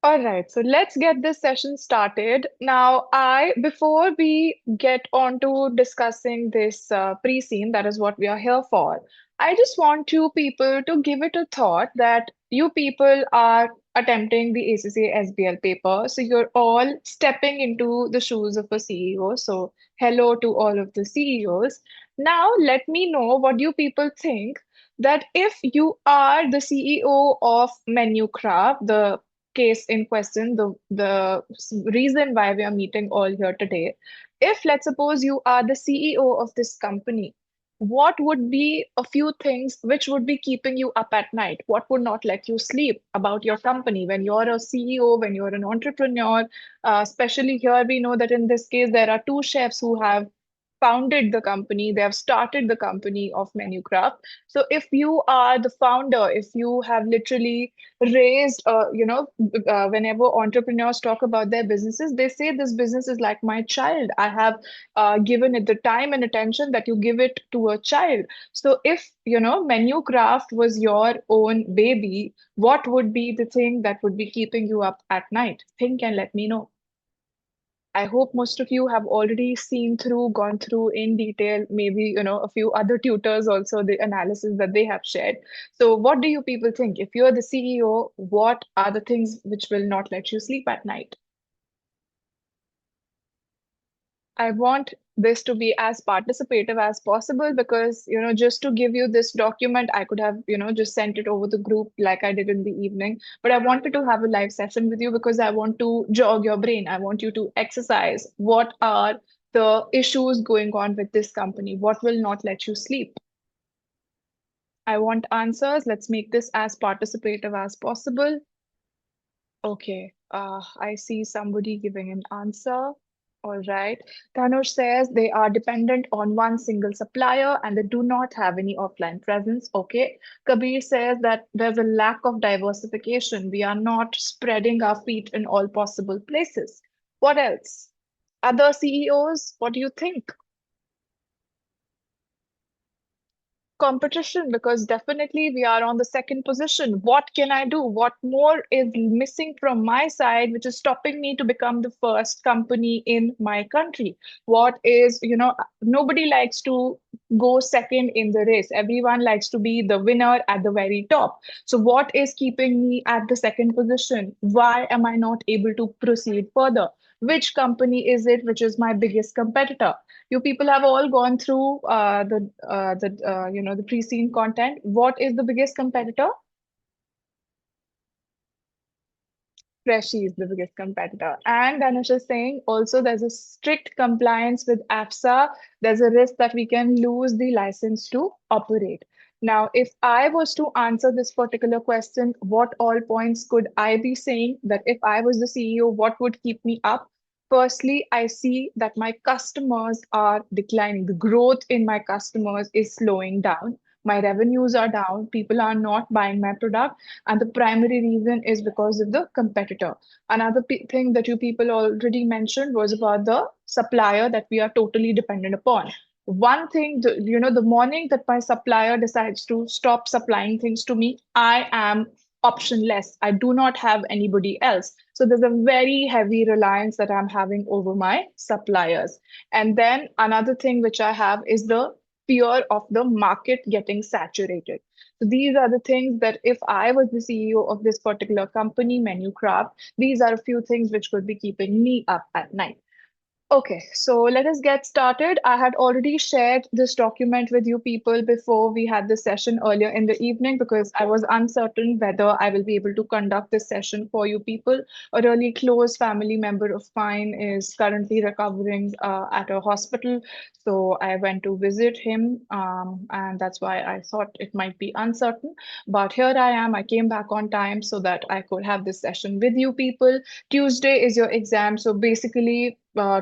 All right, so let's get this session started. Now, before we get on to discussing this pre-scene, that is what we are here for, I just want you people to give it a thought that you people are attempting the ACCA SBL paper. So you're all stepping into the shoes of a CEO. So hello to all of the CEOs. Now, let me know what you people think that if you are the CEO of Menucraft, the case in question, the reason why we are meeting all here today. If let's suppose you are the CEO of this company, what would be a few things which would be keeping you up at night? What would not let you sleep about your company when you're a CEO, when you're an entrepreneur? Especially here, we know that in this case, there are two chefs who have founded the company, they have started the company of Menucraft. So if you are the founder, if you have literally raised, whenever entrepreneurs talk about their businesses, they say this business is like my child. I have given it the time and attention that you give it to a child. So if, Menucraft was your own baby, what would be the thing that would be keeping you up at night? Think and let me know. I hope most of you have already seen through, gone through in detail, maybe, a few other tutors also, the analysis that they have shared. So what do you people think? If you're the CEO, what are the things which will not let you sleep at night? I want this to be as participative as possible because, just to give you this document, I could have, just sent it over the group like I did in the evening. But I wanted to have a live session with you because I want to jog your brain. I want you to exercise. What are the issues going on with this company? What will not let you sleep? I want answers. Let's make this as participative as possible. Okay, I see somebody giving an answer. All right. Tanush says they are dependent on one single supplier and they do not have any offline presence. Okay. Kabir says that there's a lack of diversification. We are not spreading our feet in all possible places. What else? Other CEOs, what do you think? Competition, because definitely we are on the second position. What can I do? What more is missing from my side, which is stopping me to become the first company in my country? What is, nobody likes to go second in the race. Everyone likes to be the winner at the very top. So, what is keeping me at the second position? Why am I not able to proceed further? Which company is it which is my biggest competitor? You people have all gone through the pre-scene content. What is the biggest competitor? Freshie is the biggest competitor. And Dhanush is saying also there's a strict compliance with AFSA. There's a risk that we can lose the license to operate. Now, if I was to answer this particular question, what all points could I be saying that if I was the CEO, what would keep me up? Firstly, I see that my customers are declining. The growth in my customers is slowing down. My revenues are down. People are not buying my product, and the primary reason is because of the competitor. Another thing that you people already mentioned was about the supplier that we are totally dependent upon. One thing, the morning that my supplier decides to stop supplying things to me, I am optionless. I do not have anybody else. So there's a very heavy reliance that I'm having over my suppliers. And then another thing which I have is the fear of the market getting saturated. So these are the things that if I was the CEO of this particular company, Menucraft, these are a few things which could be keeping me up at night. Okay, so let us get started. I had already shared this document with you people before we had this session earlier in the evening because I was uncertain whether I will be able to conduct this session for you people. A really close family member of mine is currently recovering at a hospital. So I went to visit him, and that's why I thought it might be uncertain. But here I am. I came back on time so that I could have this session with you people. Tuesday is your exam. So basically,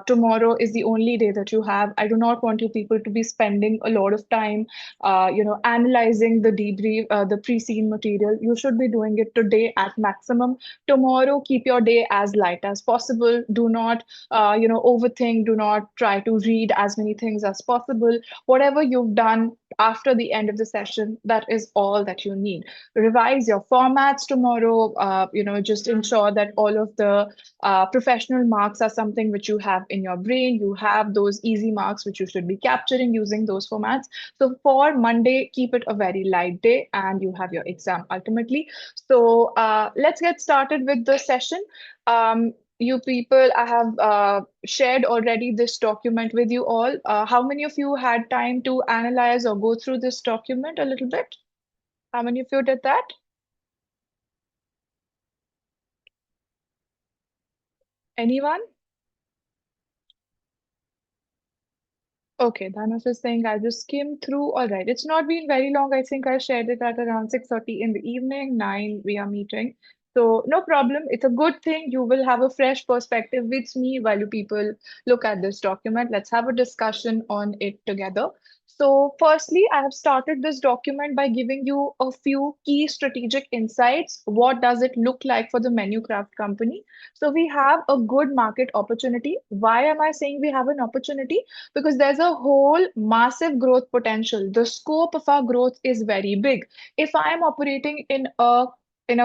tomorrow is the only day that you have. I do not want you people to be spending a lot of time, analyzing the debrief, the pre-scene material. You should be doing it today at maximum. Tomorrow, keep your day as light as possible. Do not, overthink. Do not try to read as many things as possible. Whatever you've done after the end of the session, that is all that you need. Revise your formats tomorrow. Just ensure that all of the professional marks are something which you have in your brain. You have those easy marks which you should be capturing using those formats. So for Monday, keep it a very light day and you have your exam ultimately. So let's get started with the session. You people, I have shared already this document with you all. How many of you had time to analyze or go through this document a little bit? How many of you did that? Anyone? Okay, Dhanush is saying I just skimmed through. All right, it's not been very long. I think I shared it at around 6:30 in the evening. 9 we are meeting. So no problem. It's a good thing. You will have a fresh perspective with me while you people look at this document. Let's have a discussion on it together. So firstly, I have started this document by giving you a few key strategic insights. What does it look like for the menu craft company? So we have a good market opportunity. Why am I saying we have an opportunity? Because there's a whole massive growth potential. The scope of our growth is very big. If I am operating in a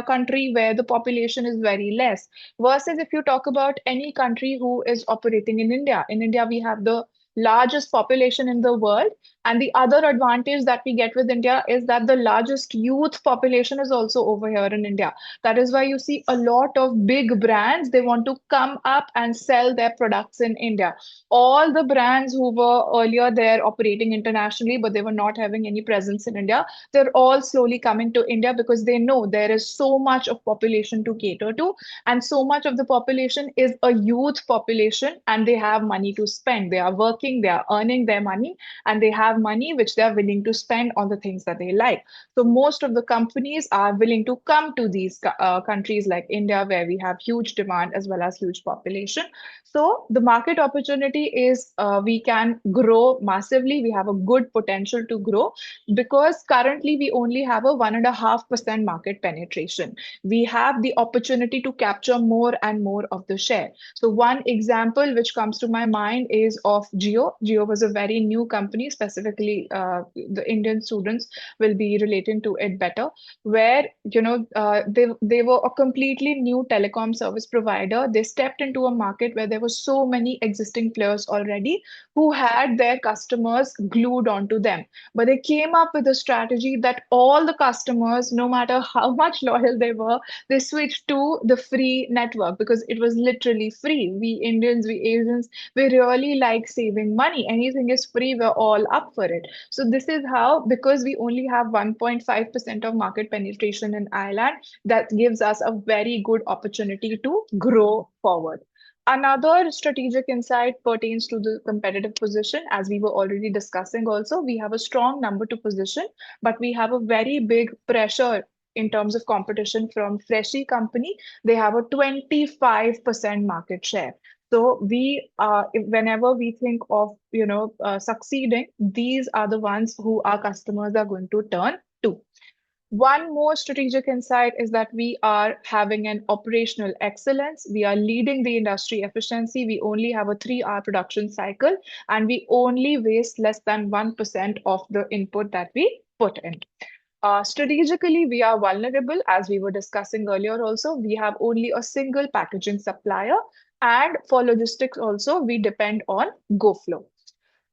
country where the population is very less, versus if you talk about any country who is operating in India. In India, we have the largest population in the world. And the other advantage that we get with India is that the largest youth population is also over here in India. That is why you see a lot of big brands, they want to come up and sell their products in India. All the brands who were earlier there operating internationally, but they were not having any presence in India, they're all slowly coming to India because they know there is so much of population to cater to, and so much of the population is a youth population, and they have money to spend. They are working, they are earning their money, and they have money which they are willing to spend on the things that they like. So most of the companies are willing to come to these countries like India, where we have huge demand as well as huge population. So the market opportunity is we can grow massively. We have a good potential to grow because currently we only have a 1.5% market penetration. We have the opportunity to capture more and more of the share. So one example which comes to my mind is of Geo. Geo was a very new company, specifically the Indian students will be relating to it better, where they were a completely new telecom service provider. They stepped into a market where there were so many existing players already who had their customers glued onto them. But they came up with a strategy that all the customers, no matter how much loyal they were, they switched to the free network because it was literally free. We Indians, we Asians, we really like saving money. Anything is free, we're all up for it. So this is how, because we only have 1.5% of market penetration in Ireland, that gives us a very good opportunity to grow forward. Another strategic insight pertains to the competitive position. As we were already discussing also, we have a strong number two position, but we have a very big pressure in terms of competition from Freshie company. They have a 25% market share. So whenever we think of, succeeding, these are the ones who our customers are going to turn to. One more strategic insight is that we are having an operational excellence. We are leading the industry efficiency. We only have a 3-hour production cycle, and we only waste less than 1% of the input that we put in. Strategically, we are vulnerable, as we were discussing earlier also. We have only a single packaging supplier, and for logistics also, we depend on GoFlow.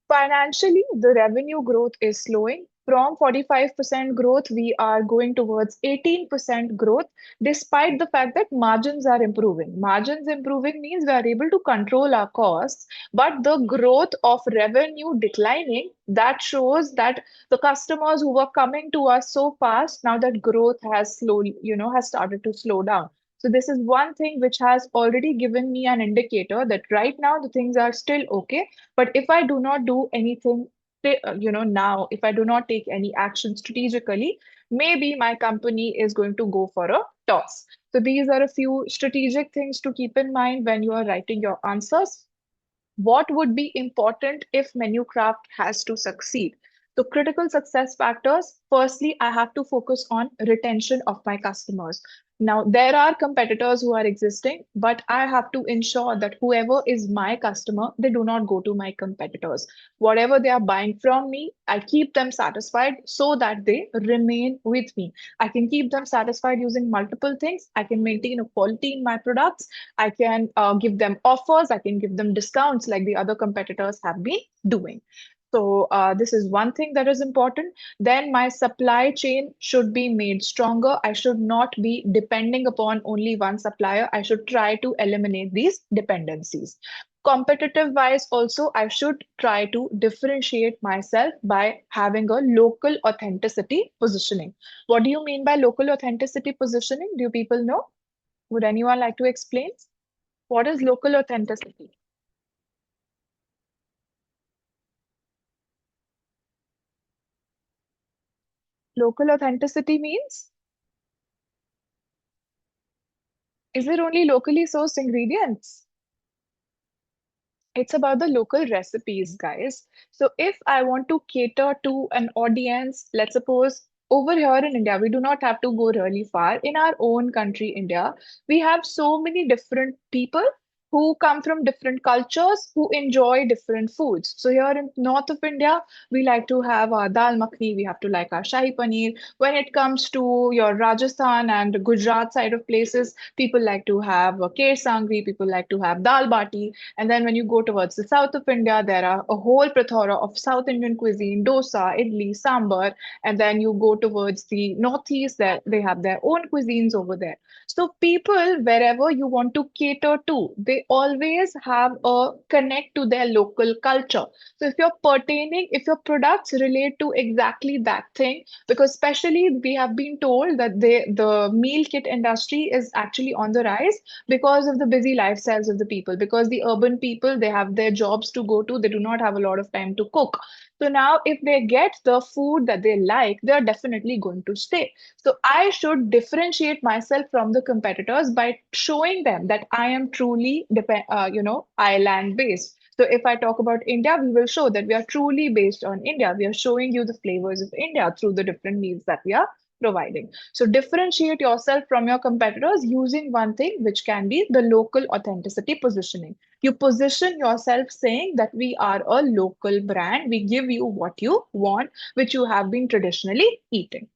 Financially, the revenue growth is slowing. From 45% growth, we are going towards 18% growth, despite the fact that margins are improving. Margins improving means we are able to control our costs, but the growth of revenue declining, that shows that the customers who were coming to us so fast, now that growth has slowly, has started to slow down. So this is one thing which has already given me an indicator that right now the things are still okay, but if I do not do anything, now, if I do not take any action strategically, maybe my company is going to go for a toss. So these are a few strategic things to keep in mind when you are writing your answers. What would be important if menu craft has to succeed? So, critical success factors. Firstly, I have to focus on retention of my customers. Now, there are competitors who are existing, but I have to ensure that whoever is my customer, they do not go to my competitors. Whatever they are buying from me, I keep them satisfied so that they remain with me. I can keep them satisfied using multiple things. I can maintain a quality in my products. I can give them offers. I can give them discounts like the other competitors have been doing. So, this is one thing that is important. Then, my supply chain should be made stronger. I should not be depending upon only one supplier. I should try to eliminate these dependencies. Competitive wise, also, I should try to differentiate myself by having a local authenticity positioning. What do you mean by local authenticity positioning? Do people know? Would anyone like to explain? What is local authenticity? Local authenticity means, is it only locally sourced ingredients? It's about the local recipes, guys. So if I want to cater to an audience, let's suppose over here in India, we do not have to go really far. In our own country, India, we have so many different people who come from different cultures who enjoy different foods. So here in north of India, we like to have our dal makhni, we have to like our shahi paneer. When it comes to your Rajasthan and Gujarat side of places, people like to have kher sangri, people like to have dal bati, and then when you go towards the south of India, there are a whole plethora of South Indian cuisine, dosa, idli, sambar. And then you go towards the northeast, there they have their own cuisines over there. So people, wherever you want to cater to, they always have a connect to their local culture. So if you're pertaining, if your products relate to exactly that thing, because especially we have been told that the meal kit industry is actually on the rise because of the busy lifestyles of the people, because the urban people, they have their jobs to go to, they do not have a lot of time to cook. So now if they get the food that they like, they are definitely going to stay. So I should differentiate myself from the competitors by showing them that I am truly island based. So if I talk about India, we will show that we are truly based on India. We are showing you the flavors of India through the different meals that we are providing. So differentiate yourself from your competitors using one thing, which can be the local authenticity positioning. You position yourself saying that we are a local brand. We give you what you want, which you have been traditionally eating.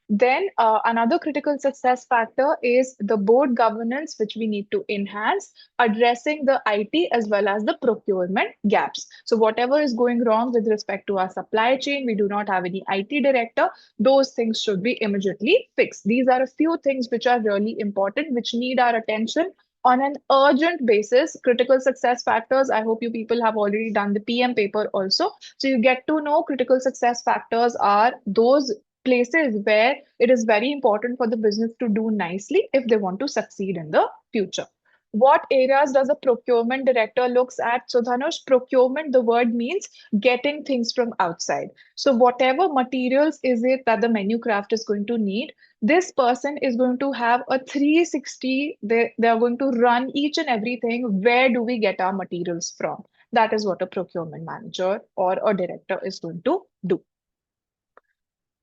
Then another critical success factor is the board governance, which we need to enhance, addressing the IT as well as the procurement gaps. So whatever is going wrong with respect to our supply chain, we do not have any IT director. Those things should be immediately fixed. These are a few things which are really important, which need our attention on an urgent basis. Critical success factors. I hope you people have already done the PM paper also. So you get to know critical success factors are those places where it is very important for the business to do nicely if they want to succeed in the future. What areas does a procurement director looks at? So Dhanush, procurement, the word means getting things from outside. So whatever materials is it that the menu craft is going to need, this person is going to have a 360. They are going to run each and everything. Where do we get our materials from? That is what a procurement manager or a director is going to do.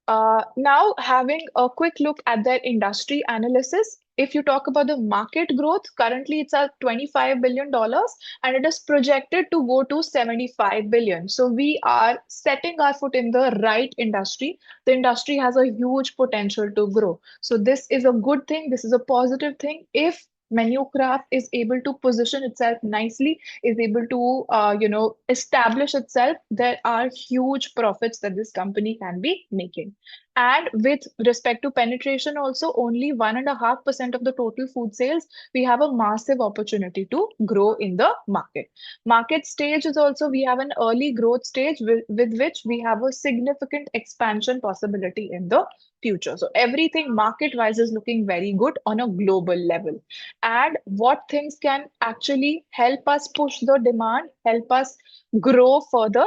Now, having a quick look at their industry analysis, if you talk about the market growth, currently it's at $25 billion and it is projected to go to 75 billion. So we are setting our foot in the right industry. The industry has a huge potential to grow. So this is a good thing. This is a positive thing. If Manucraft is able to position itself nicely, is able to establish itself, there are huge profits that this company can be making. And with respect to penetration, also only 1.5% of the total food sales, we have a massive opportunity to grow in the market. Market stage is also, we have an early growth stage with which we have a significant expansion possibility in the future. So everything market wise is looking very good on a global level. And what things can actually help us push the demand, help us grow further?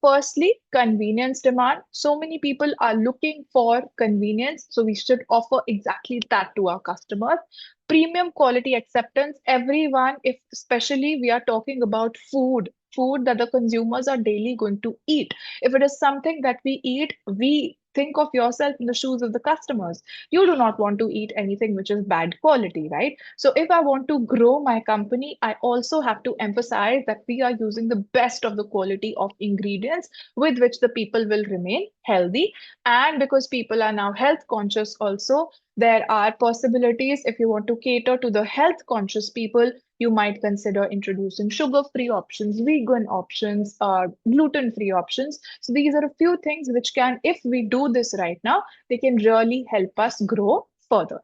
Firstly, convenience demand. So many people are looking for convenience. So we should offer exactly that to our customers. Premium quality acceptance. Everyone, if especially we are talking about food. food that the consumers are daily going to eat. If it is something that we eat, we think of yourself in the shoes of the customers. You do not want to eat anything which is bad quality, right? So if I want to grow my company, I also have to emphasize that we are using the best of the quality of ingredients with which the people will remain healthy. And because people are now health conscious also, there are possibilities. If you want to cater to the health conscious people, you might consider introducing sugar free options, vegan options, gluten free options. So these are a few things which can, if we do this right now, they can really help us grow further.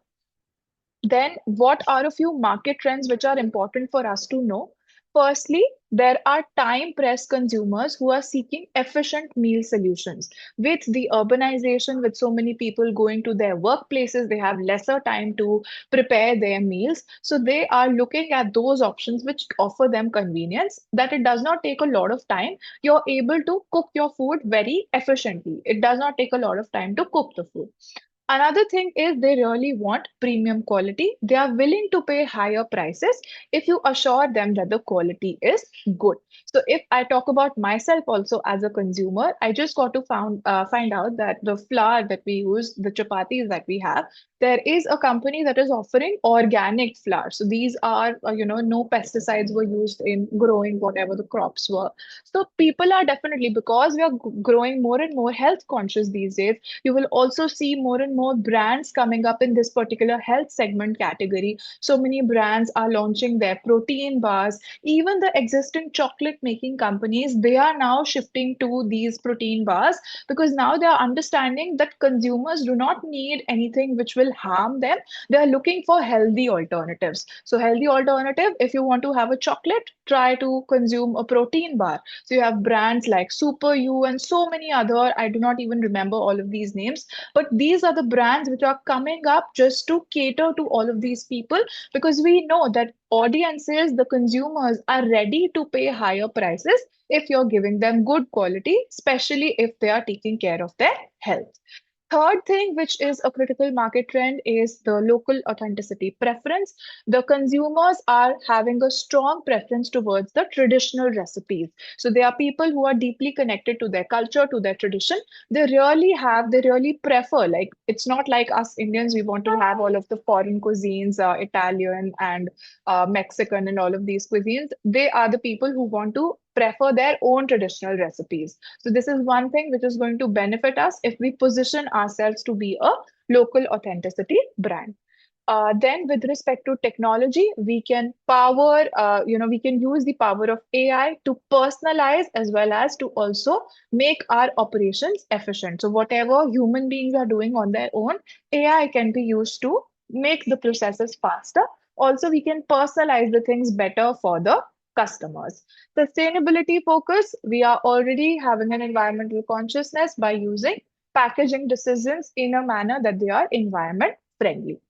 Then, what are a few market trends which are important for us to know? Firstly, there are time pressed consumers who are seeking efficient meal solutions. With the urbanization, with so many people going to their workplaces, they have lesser time to prepare their meals. So, they are looking at those options which offer them convenience, that it does not take a lot of time. You're able to cook your food very efficiently. It does not take a lot of time to cook the food. Another thing is they really want premium quality. They are willing to pay higher prices if you assure them that the quality is good. So if I talk about myself also as a consumer, I just got to find out that the flour that we use, the chapatis that we have, there is a company that is offering organic flour. So these are, no pesticides were used in growing whatever the crops were. So people are definitely, because we are growing more and more health conscious these days, you will also see more and more brands coming up in this particular health segment category. So many brands are launching their protein bars. Even the existing chocolate making companies, they are now shifting to these protein bars because now they are understanding that consumers do not need anything which will harm them. They are looking for healthy alternatives. So healthy alternative, if you want to have a chocolate, try to consume a protein bar. So you have brands like Super You and so many other, I do not even remember all of these names, but these are the brands which are coming up just to cater to all of these people because we know that audiences, the consumers are ready to pay higher prices if you're giving them good quality, especially if they are taking care of their health. Third thing, which is a critical market trend, is the local authenticity preference. The consumers are having a strong preference towards the traditional recipes. So they are people who are deeply connected to their culture, to their tradition. They really prefer, like, it's not like us Indians, we want to have all of the foreign cuisines, Italian and Mexican and all of these cuisines. They are the people who want to prefer their own traditional recipes. So this is one thing which is going to benefit us if we position ourselves to be a local authenticity brand. Then with respect to technology, we can use the power of AI to personalize as well as to also make our operations efficient. So whatever human beings are doing on their own, AI can be used to make the processes faster. Also, we can personalize the things better for the customers. Sustainability focus, we are already having an environmental consciousness by using packaging decisions in a manner that they are environment friendly.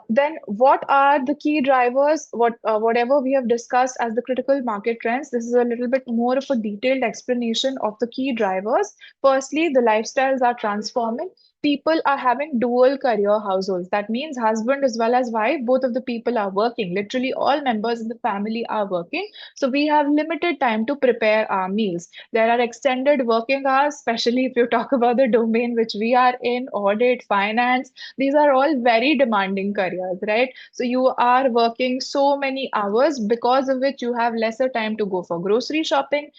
Then what are the key drivers? Whatever we have discussed as the critical market trends, this is a little bit more of a detailed explanation of the key drivers. Firstly, the lifestyles are transforming. People are having dual career households. That means husband as well as wife, both of the people are working. Literally all members in the family are working. So we have limited time to prepare our meals. There are extended working hours, especially if you talk about the domain which we are in, audit, finance. These are all very demanding careers, right? So you are working so many hours because of which you have lesser time to go for grocery shopping.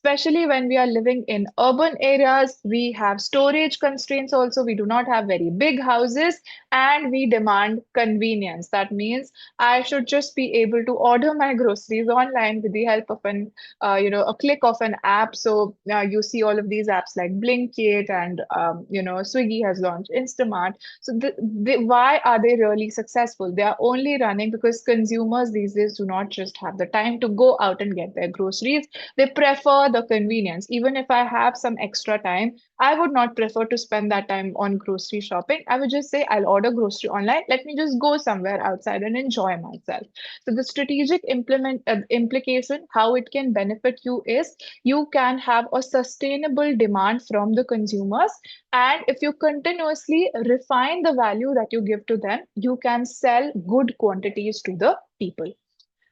Especially when we are living in urban areas, we have storage constraints also. We do not have very big houses and we demand convenience. That means I should just be able to order my groceries online with the help of a click of an app. So you see all of these apps like Blinkit and, Swiggy has launched Instamart. So why are they really successful? They are only running because consumers these days do not just have the time to go out and get their groceries. They prefer the convenience. Even if I have some extra time, I would not prefer to spend that time on grocery shopping. I would just say, I'll order grocery online. Let me just go somewhere outside and enjoy myself. So the strategic implication, how it can benefit you is you can have a sustainable demand from the consumers. And if you continuously refine the value that you give to them, you can sell good quantities to the people.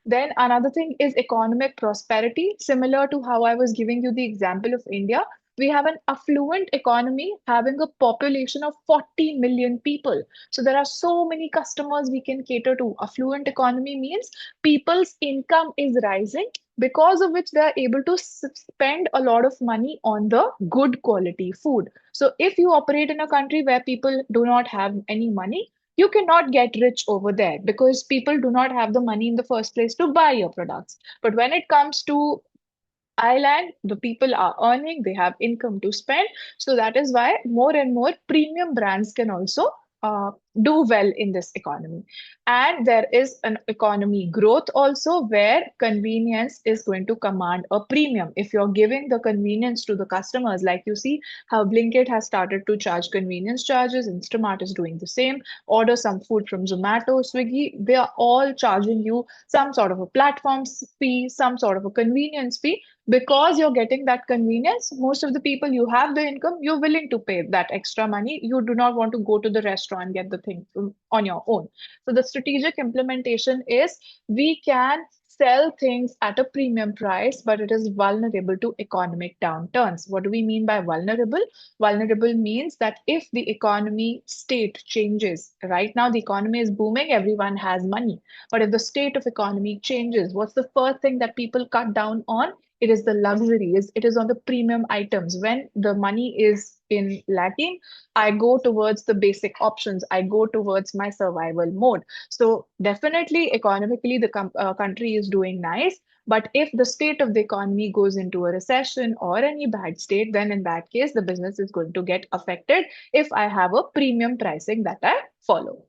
Then another thing is economic prosperity. Similar to how I was giving you the example of India, we have an affluent economy having a population of 40 million people. So there are so many customers we can cater to. Affluent economy means people's income is rising, because of which they are able to spend a lot of money on the good quality food. So if you operate in a country where people do not have any money, you cannot get rich over there because people do not have the money in the first place to buy your products. But when it comes to Ireland, the people are earning, they have income to spend. So that is why more and more premium brands can also uh, do well in this economy. And there is an economy growth also where convenience is going to command a premium. If you're giving the convenience to the customers, like you see how Blinkit has started to charge convenience charges, Instamart is doing the same. Order some food from Zomato, Swiggy, they are all charging you some sort of a platform fee, some sort of a convenience fee. Because you're getting that convenience, most of the people, you have the income, you're willing to pay that extra money. You do not want to go to the restaurant and get the thing on your own. So the strategic implementation is we can sell things at a premium price, but it is vulnerable to economic downturns. What do we mean by vulnerable? Vulnerable means that if the economy state changes, right now the economy is booming, everyone has money. But if the state of economy changes, what's the first thing that people cut down on? It is the luxuries, it is on the premium items. When the money is in lacking, I go towards the basic options, I go towards my survival mode. So definitely economically the country is doing nice, but if the state of the economy goes into a recession or any bad state, then in that case the business is going to get affected if I have a premium pricing that I follow.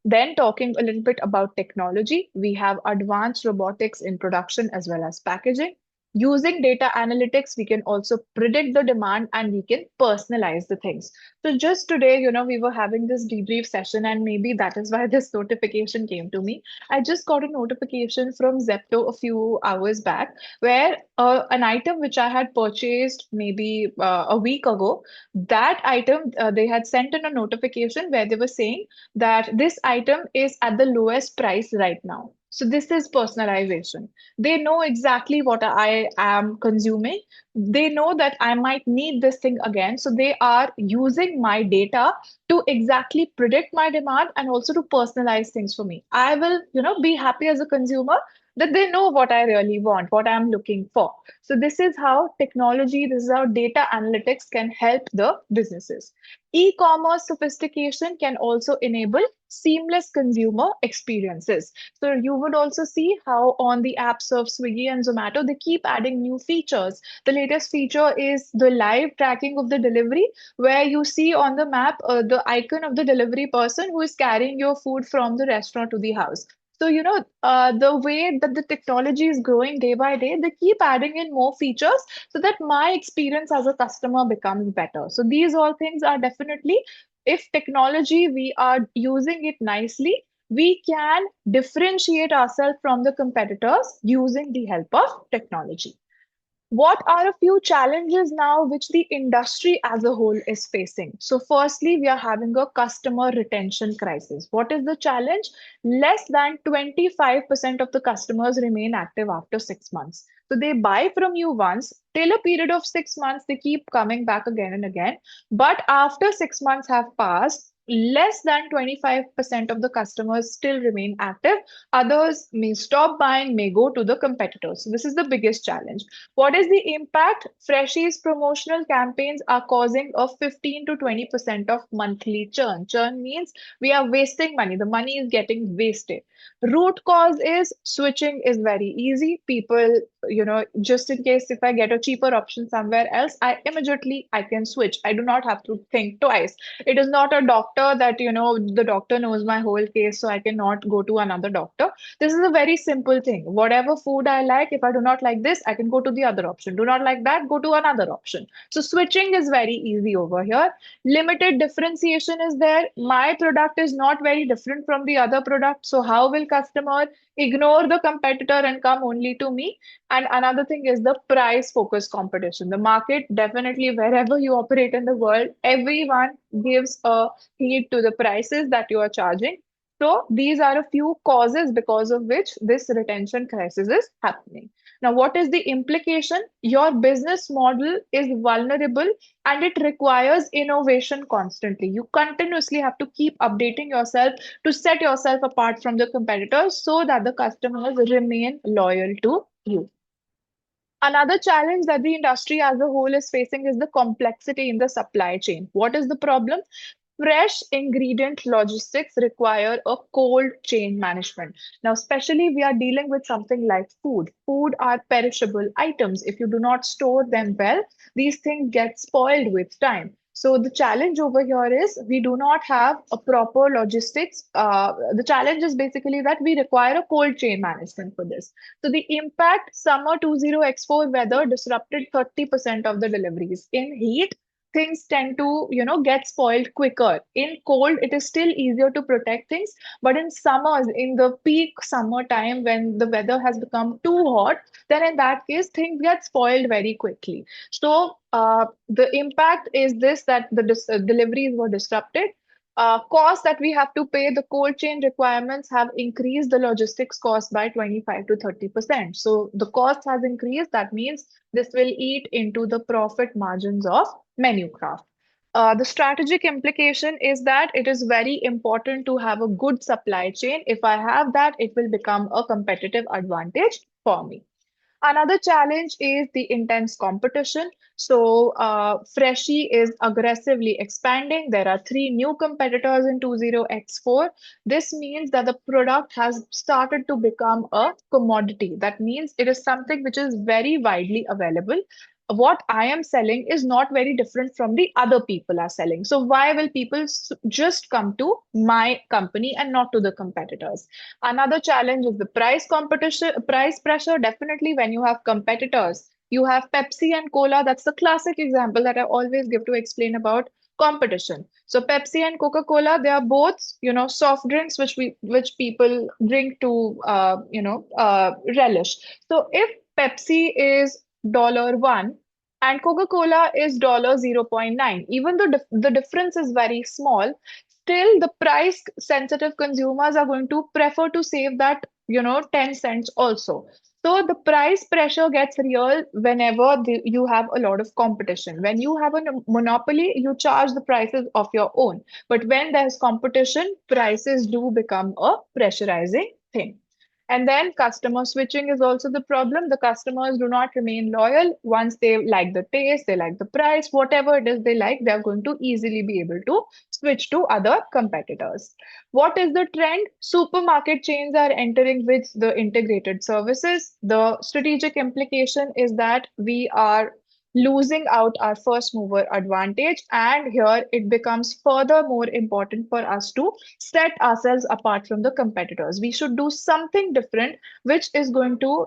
Then, talking a little bit about technology, we have advanced robotics in production as well as packaging. Using data analytics, we can also predict the demand and we can personalize the things. So, just today, we were having this debrief session, and maybe that is why this notification came to me. I just got a notification from Zepto a few hours back where an item which I had purchased maybe a week ago, that item they had sent in a notification where they were saying that this item is at the lowest price right now. So this is personalization. They know exactly what I am consuming. They know that I might need this thing again. So they are using my data to exactly predict my demand and also to personalize things for me. I will, be happy as a consumer that they know what I really want, what I'm looking for. So this is how technology, this is how data analytics can help the businesses. E-commerce sophistication can also enable seamless consumer experiences. So you would also see how on the apps of Swiggy and Zomato, they keep adding new features. The latest feature is the live tracking of the delivery, where you see on the map the icon of the delivery person who is carrying your food from the restaurant to the house. So, the way that the technology is growing day by day, they keep adding in more features so that my experience as a customer becomes better. So these all things are definitely, if technology we are using it nicely, we can differentiate ourselves from the competitors using the help of technology. What are a few challenges now which the industry as a whole is facing? So, firstly, we are having a customer retention crisis. What is the challenge? Less than 25% of the customers remain active after 6 months. So, they buy from you once, till a period of 6 months, they keep coming back again and again. But after 6 months have passed, less than 25% of the customers still remain active. Others may stop buying, may go to the competitors. So, this is the biggest challenge. What is the impact? Freshies promotional campaigns are causing a 15 to 20% of monthly churn. Churn means we are wasting money. The money is getting wasted. Root cause is switching is very easy. People, just in case if I get a cheaper option somewhere else, I can switch. I do not have to think twice. It is not a doctor that, the doctor knows my whole case, so I cannot go to another doctor. This is a very simple thing. Whatever food I like, if I do not like this, I can go to the other option. Do not like that, go to another option. So switching is very easy over here. Limited differentiation is there. My product is not very different from the other product. So how will customer ignore the competitor and come only to me? And another thing is the price focused competition. The market, definitely wherever you operate in the world, everyone gives a heed to the prices that you are charging. So these are a few causes because of which this retention crisis is happening. Now, what is the implication? Your business model is vulnerable and it requires innovation constantly. You continuously have to keep updating yourself to set yourself apart from the competitors so that the customers remain loyal to you. Another challenge that the industry as a whole is facing is the complexity in the supply chain. What is the problem? Fresh ingredient logistics require a cold chain management. Now, especially we are dealing with something like food. Food are perishable items. If you do not store them well, these things get spoiled with time. So the challenge over here is we do not have a proper logistics. The challenge is basically that we require a cold chain management for this. So the impact summer 20x4 weather disrupted 30% of the deliveries. In heat, things tend to, get spoiled quicker. In cold, it is still easier to protect things, but in summers, in the peak summer time when the weather has become too hot, then in that case, things get spoiled very quickly. So the impact is this that the deliveries were disrupted. Costs that we have to pay, the cold chain requirements have increased the logistics cost by 25 to 30%. So the cost has increased. That means this will eat into the profit margins of menu craft. The strategic implication is that it is very important to have a good supply chain. If I have that, it will become a competitive advantage for me. Another challenge is the intense competition. So, Freshie is aggressively expanding. There are three new competitors in 20x4. This means that the product has started to become a commodity. That means it is something which is very widely available. What I am selling is not very different from the other people are selling. So, why will people just come to my company and not to the competitors? Another challenge is the price competition, price pressure. Definitely, when you have competitors, you have Pepsi and Cola. That's the classic example that I always give to explain about competition. So Pepsi and Coca-Cola, they are both, soft drinks which people drink to, relish. So if Pepsi is $1 and Coca-Cola is $0.9, even though the difference is very small, still the price sensitive consumers are going to prefer to save that 10 cents also. So the price pressure gets real whenever you have a lot of competition. When you have a monopoly, you charge the prices of your own, but when there's competition, prices do become a pressurizing thing. And then customer switching is also the problem. The customers do not remain loyal. Once they like the taste, they like the price, whatever it is they like, they're going to easily be able to switch to other competitors. What is the trend? Supermarket chains are entering with the integrated services. The strategic implication is that we are losing out our first mover advantage. And here it becomes further more important for us to set ourselves apart from the competitors. We should do something different, which is going to,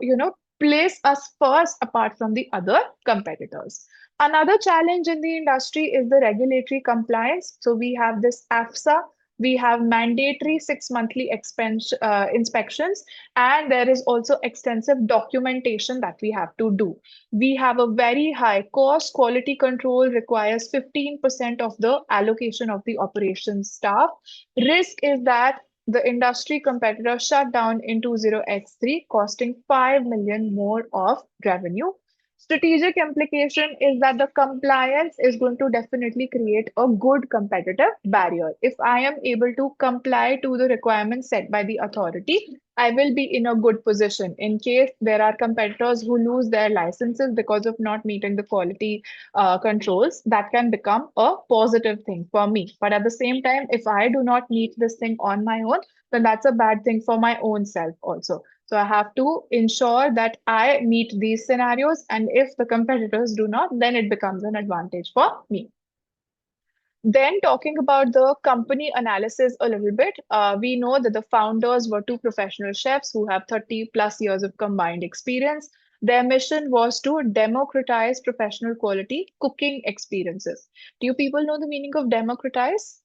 place us first apart from the other competitors. Another challenge in the industry is the regulatory compliance. So we have this AFSA, we have mandatory 6 monthly inspections, and there is also extensive documentation that we have to do. We have a very high cost. Quality control requires 15% of the allocation of the operations staff. Risk is that the industry competitor shut down in 20x3, costing 5 million more of revenue. Strategic implication is that the compliance is going to definitely create a good competitive barrier. If I am able to comply to the requirements set by the authority, I will be in a good position. In case there are competitors who lose their licenses because of not meeting the quality controls, that can become a positive thing for me. But at the same time, if I do not meet this thing on my own, then that's a bad thing for my own self also. So I have to ensure that I meet these scenarios. And if the competitors do not, then it becomes an advantage for me. Then, talking about the company analysis a little bit, we know that the founders were two professional chefs who have 30 plus years of combined experience. Their mission was to democratize professional quality cooking experiences. Do you people know the meaning of democratize?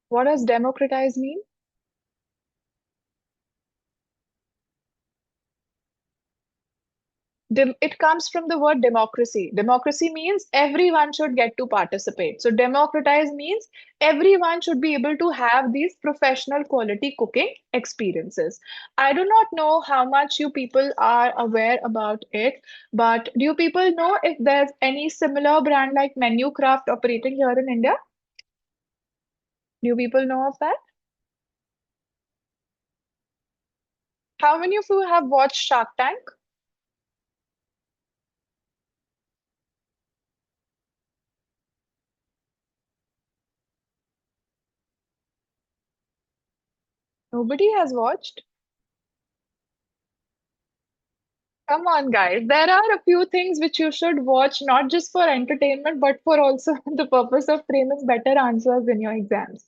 What does democratize mean? it comes from the word democracy. Democracy means everyone should get to participate. So democratize means everyone should be able to have these professional quality cooking experiences. I do not know how much you people are aware about it, but do you people know if there's any similar brand like Menu Craft operating here in India? Do you people know of that? How many of you have watched Shark Tank? Nobody has watched. Come on, guys. There are a few things which you should watch, not just for entertainment, but for also the purpose of framing better answers in your exams.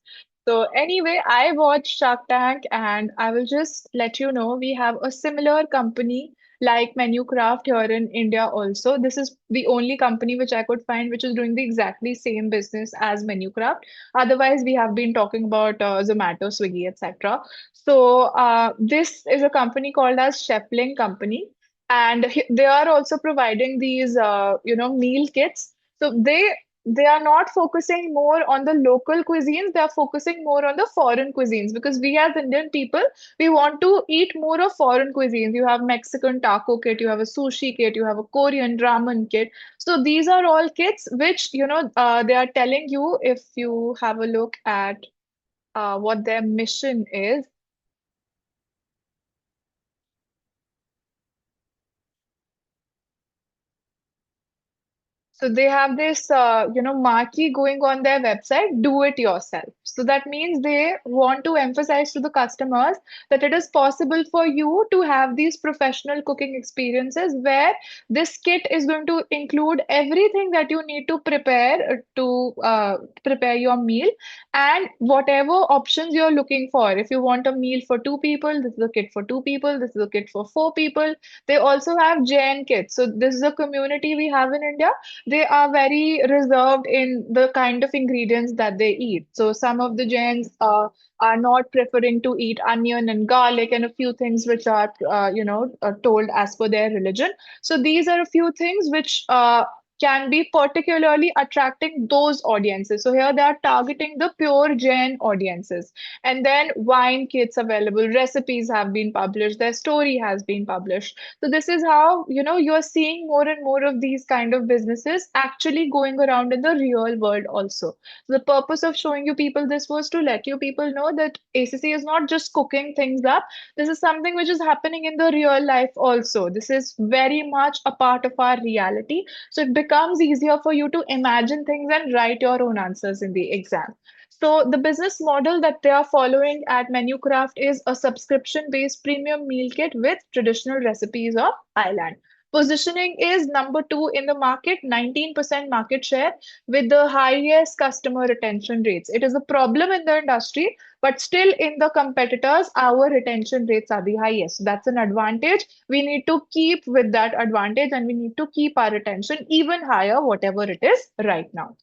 So, anyway, I watched Shark Tank, and I will just let you know we have a similar company like Craft here in India also. This is the only company which I could find which is doing the exactly same business as Craft. Otherwise, we have been talking about Zomato, Swiggy, etc. So, this is a company called as Chefling Company, and they are also providing these meal kits. So they are not focusing more on the local cuisines, they are focusing more on the foreign cuisines, because we as Indian people, we want to eat more of foreign cuisines. You have Mexican taco kit, you have a sushi kit, you have a Korean ramen kit. So these are all kits which they are telling you, if you have a look at what their mission is. So they have this, marquee going on their website, do it yourself. So that means they want to emphasize to the customers that it is possible for you to have these professional cooking experiences where this kit is going to include everything that you need to prepare your meal, and whatever options you're looking for. If you want a meal for two people, this is a kit for two people, this is a kit for four people. They also have Jain kits. So this is a community we have in India. They are very reserved in the kind of ingredients that they eat. So some of the Jains are not preferring to eat onion and garlic and a few things which are, told as per their religion. So these are a few things which can be particularly attracting those audiences. So here they are targeting the pure Jain audiences. And then wine kits available, recipes have been published, their story has been published. So this is how, you're seeing more and more of these kind of businesses actually going around in the real world also. The purpose of showing you people this was to let you people know that ACC is not just cooking things up. This is something which is happening in the real life also. This is very much a part of our reality. So it becomes easier for you to imagine things and write your own answers in the exam. So the business model that they are following at MenuCraft is a subscription-based premium meal kit with traditional recipes of Thailand. Positioning is number two in the market, 19% market share with the highest customer retention rates. It is a problem in the industry, but still in the competitors, our retention rates are the highest. That's an advantage. We need to keep with that advantage, and we need to keep our retention even higher, whatever it is right now.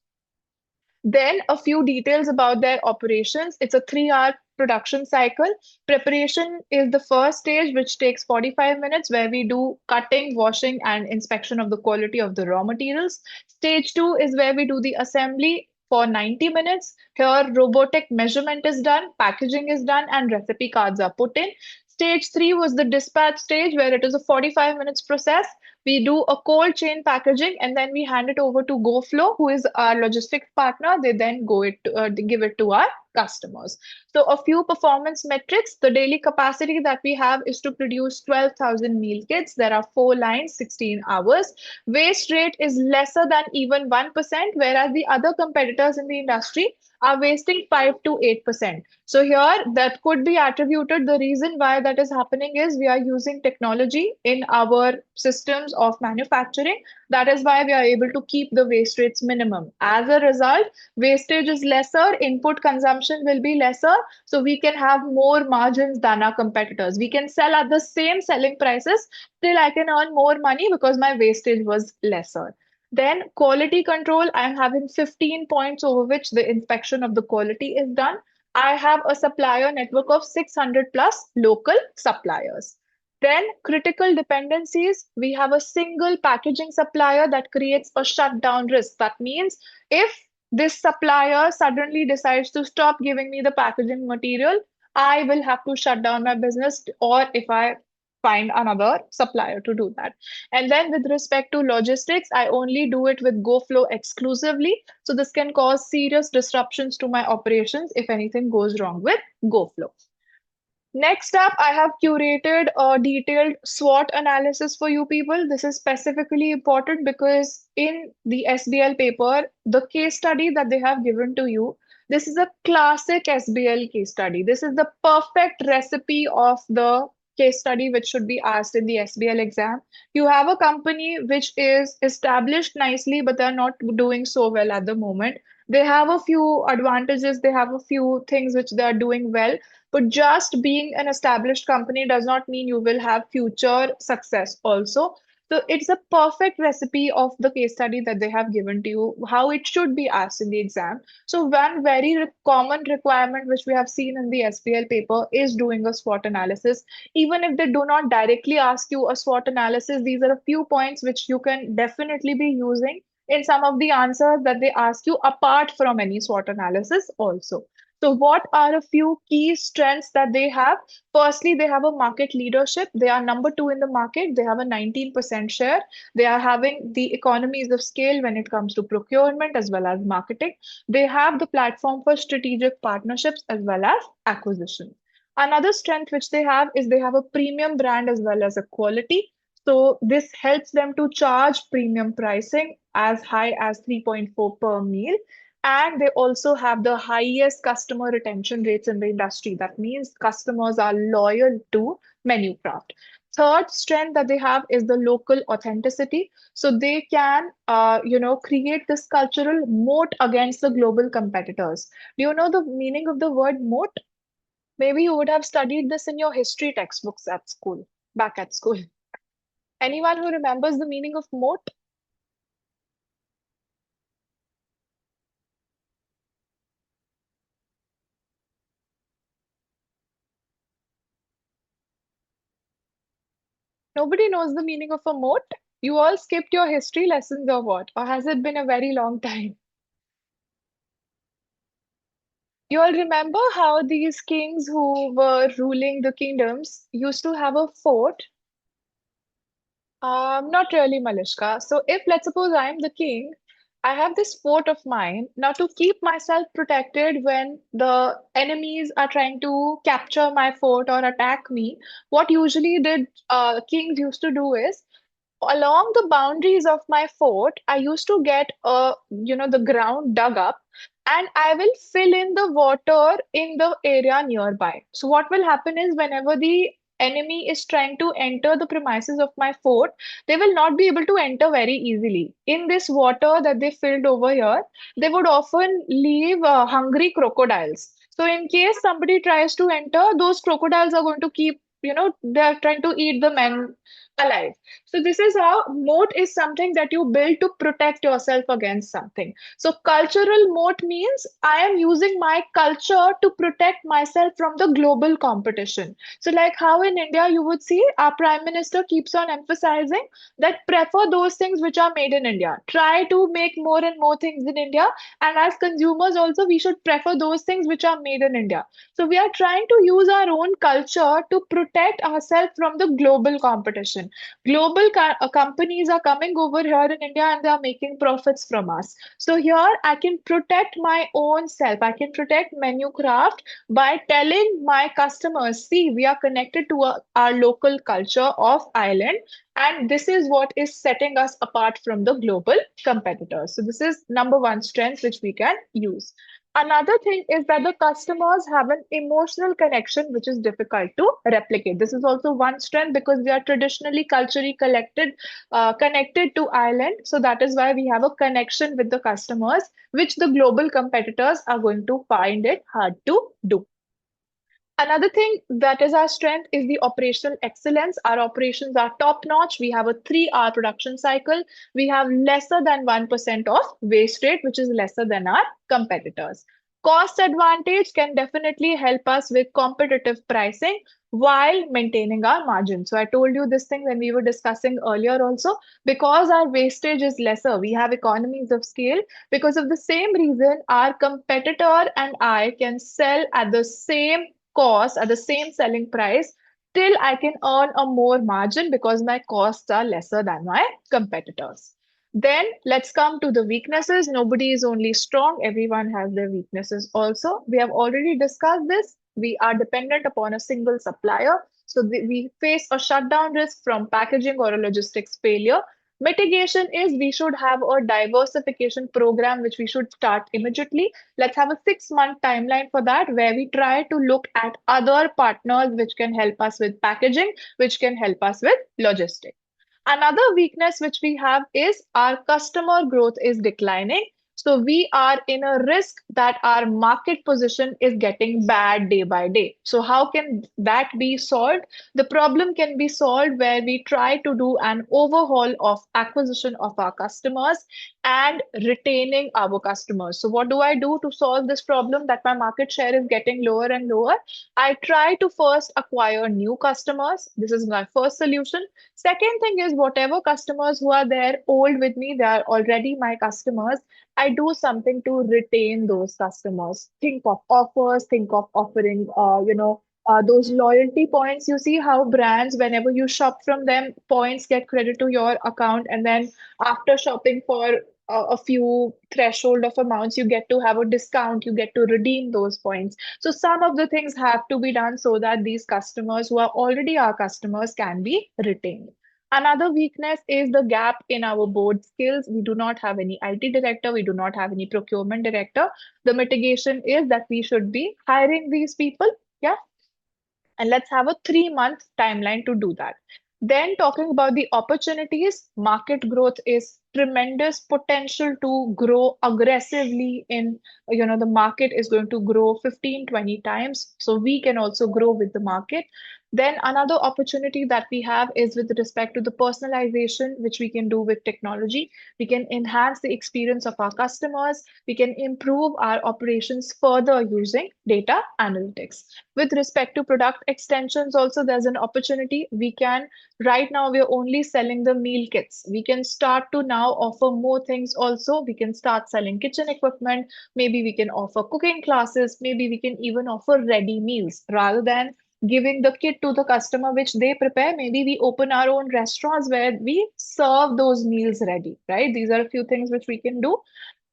Then a few details about their operations. It's a 3 hour production cycle. Preparation is the first stage, which takes 45 minutes, where we do cutting, washing, and inspection of the quality of the raw materials. Stage two is where we do the assembly for 90 minutes. Here, robotic measurement is done, packaging is done, and recipe cards are put in. Stage three was the dispatch stage, where it is a 45 minutes process. We do a cold chain packaging, and then we hand it over to GoFlow, who is our logistics partner. They then they give it to our customers. So a few performance metrics. The daily capacity that we have is to produce 12,000 meal kits. There are 4 lines, 16 hours. Waste rate is lesser than even 1%, whereas the other competitors in the industry are wasting 5 to 8%. So here that could be attributed. The reason why that is happening is we are using technology in our systems of manufacturing. That is why we are able to keep the waste rates minimum. As a result, wastage is lesser, input consumption will be lesser, so we can have more margins than our competitors. We can sell at the same selling prices, still I can earn more money because my wastage was lesser. Then quality control, I'm having 15 points over which the inspection of the quality is done. I have a supplier network of 600 plus local suppliers. Then critical dependencies, we have a single packaging supplier that creates a shutdown risk. That means if this supplier suddenly decides to stop giving me the packaging material, I will have to shut down my business, or if I find another supplier to do that. And then with respect to logistics, I only do it with GoFlow exclusively. So this can cause serious disruptions to my operations if anything goes wrong with GoFlow. Next up, I have curated a detailed SWOT analysis for you people. This is specifically important because in the SBL paper, the case study that they have given to you, this is a classic SBL case study. This is the perfect recipe of the case study which should be asked in the SBL exam. You have a company which is established nicely, but they're not doing so well at the moment. They have a few advantages, they have a few things which they are doing well, but just being an established company does not mean you will have future success also. So it's a perfect recipe of the case study that they have given to you, how it should be asked in the exam. So one very common requirement which we have seen in the SPL paper is doing a SWOT analysis. Even if they do not directly ask you a SWOT analysis, these are a few points which you can definitely be using in some of the answers that they ask you apart from any SWOT analysis also. So, what are a few key strengths that they have? Firstly, they have a market leadership. They are number two in the market. They have a 19% share. They are having the economies of scale when it comes to procurement as well as marketing. They have the platform for strategic partnerships as well as acquisition. Another strength which they have is they have a premium brand as well as a quality. So, this helps them to charge premium pricing as high as 3.4 per meal, and they also have the highest customer retention rates in the industry. That means customers are loyal to Menucraft. Third strength that they have is the local authenticity. So they can, create this cultural moat against the global competitors. Do you know the meaning of the word moat? Maybe you would have studied this in your history textbooks at school, back at school. Anyone who remembers the meaning of moat? Nobody knows the meaning of a moat. You all skipped your history lessons or what? Or has it been a very long time? You all remember how these kings who were ruling the kingdoms used to have a fort? Not really, Malishka. So if let's suppose I'm the king, I have this fort of mine. Now to keep myself protected when the enemies are trying to capture my fort or attack me, what usually did kings used to do is along the boundaries of my fort, I used to get the ground dug up, and I will fill in the water in the area nearby. So what will happen is whenever the enemy is trying to enter the premises of my fort, they will not be able to enter very easily. In this water that they filled over here, they would often leave hungry crocodiles. So in case somebody tries to enter, those crocodiles are going to keep, they're trying to eat the men alive. So this is how moat is something that you build to protect yourself against something. So cultural moat means I am using my culture to protect myself from the global competition. So like how in India you would see our prime minister keeps on emphasizing that prefer those things which are made in India. Try to make more and more things in India. And as consumers also, we should prefer those things which are made in India. So we are trying to use our own culture to protect ourselves from the global competition. Global companies are coming over here in India and they are making profits from us. So here I can protect my own self. I can protect Menucraft by telling my customers, see, we are connected to our local culture of Ireland, and this is what is setting us apart from the global competitors. So this is number one strength which we can use. Another thing is that the customers have an emotional connection which is difficult to replicate. This is also one strength because we are traditionally culturally connected to Ireland. So that is why we have a connection with the customers, which the global competitors are going to find it hard to do. Another thing that is our strength is the operational excellence. Our operations are top notch. We have a 3 hour production cycle. We have lesser than 1% of waste rate, which is lesser than our competitors. Cost advantage can definitely help us with competitive pricing. while maintaining our margin. So I told you this thing when we were discussing earlier also, because our wastage is lesser, we have economies of scale. Because of the same reason, our competitor and I can sell at the same cost, at the same selling price, till I can earn a more margin because my costs are lesser than my competitors. Then let's come to the weaknesses. Nobody is only strong, everyone has their weaknesses also. We have already discussed this. We are dependent upon a single supplier. So we face a shutdown risk from packaging or a logistics failure. Mitigation is we should have a diversification program which we should start immediately. Let's have a 6 month timeline for that, where we try to look at other partners which can help us with packaging, which can help us with logistics. Another weakness which we have is our customer growth is declining. So we are in a risk that our market position is getting bad day by day. So how can that be solved? The problem can be solved where we try to do an overhaul of acquisition of our customers and retaining our customers. So what do I do to solve this problem that my market share is getting lower and lower? I try to first acquire new customers. This is my first solution. Second thing is, whatever customers who are there old with me, they are already my customers. I do something to retain those customers. Think of offers, think of offering, those loyalty points. You see how brands, whenever you shop from them, points get credit to your account, and then after shopping for a few threshold of amounts, you get to have a discount, you get to redeem those points. So some of the things have to be done so that these customers who are already our customers can be retained. Another weakness is the gap in our board skills. We do not have any IT director, we do not have any procurement director. The mitigation is that we should be hiring these people. Yeah, and let's have a 3 month timeline to do that. Then talking about the opportunities, market growth is tremendous potential to grow aggressively in, the market is going to grow 15, 20 times. So we can also grow with the market. Then another opportunity that we have is with respect to the personalization, which we can do with technology. We can enhance the experience of our customers. We can improve our operations further using data analytics. With respect to product extensions, also there's an opportunity. We can, right now, we're only selling the meal kits. We can start to now offer more things also. We can start selling kitchen equipment. Maybe we can offer cooking classes. Maybe we can even offer ready meals rather than giving the kit to the customer, which they prepare. Maybe we open our own restaurants where we serve those meals ready, right? These are a few things which we can do.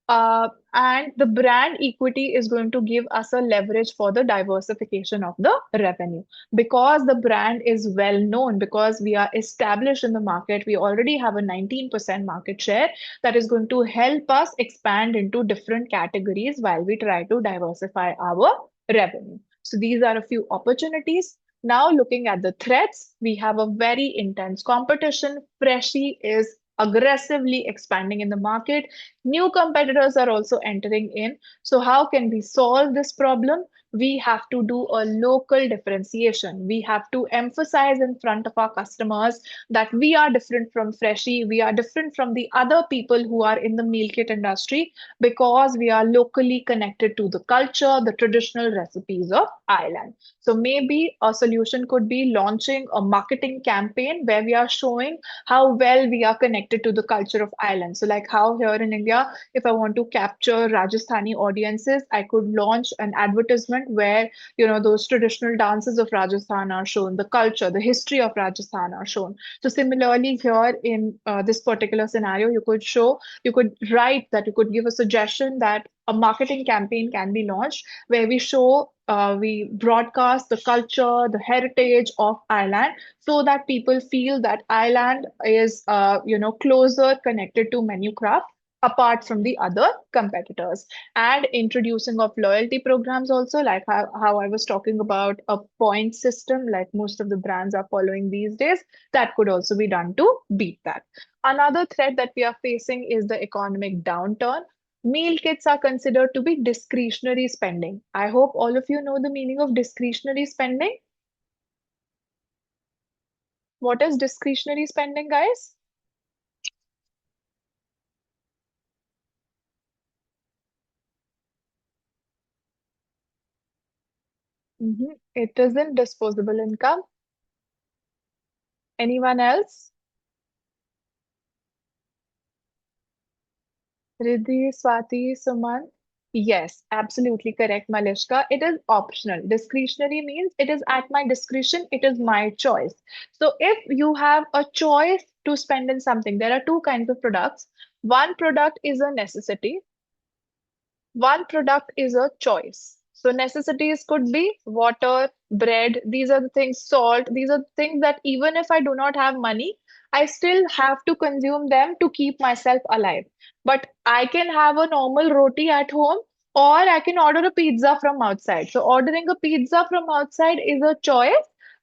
And the brand equity is going to give us a leverage for the diversification of the revenue, because the brand is well known, because we are established in the market. We already have a 19% market share that is going to help us expand into different categories while we try to diversify our revenue. So these are a few opportunities. Now, looking at the threats, we have a very intense competition. Freshie is aggressively expanding in the market. New competitors are also entering in. So, how can we solve this problem? We have to do a local differentiation. We have to emphasize in front of our customers that we are different from Freshie, we are different from the other people who are in the meal kit industry, because we are locally connected to the culture, the traditional recipes of Ireland. So, maybe a solution could be launching a marketing campaign where we are showing how well we are connected to the culture of Ireland. So, like how here in India, if I want to capture Rajasthani audiences, I could launch an advertisement where, those traditional dances of Rajasthan are shown, the culture, the history of Rajasthan are shown. So, similarly, here in this particular scenario, you could write that, you could give a suggestion that a marketing campaign can be launched where we broadcast the culture, the heritage of Ireland, so that people feel that Ireland is, closer connected to menu craft apart from the other competitors. And introducing of loyalty programs also, like how I was talking about a point system, like most of the brands are following these days, that could also be done to beat that. Another threat that we are facing is the economic downturn. Meal kits are considered to be discretionary spending. I hope all of you know the meaning of discretionary spending. What is discretionary spending, guys? It isn't disposable income. Anyone else? Riddhi, Swati, Suman? Yes, absolutely correct, Malishka. It is optional. Discretionary means it is at my discretion, it is my choice. So if you have a choice to spend in something, there are two kinds of products. One product is a necessity, one product is a choice. So necessities could be water, bread, these are the things, salt, these are the things that even if I do not have money, I still have to consume them to keep myself alive. But I can have a normal roti at home or I can order a pizza from outside. So ordering a pizza from outside is a choice.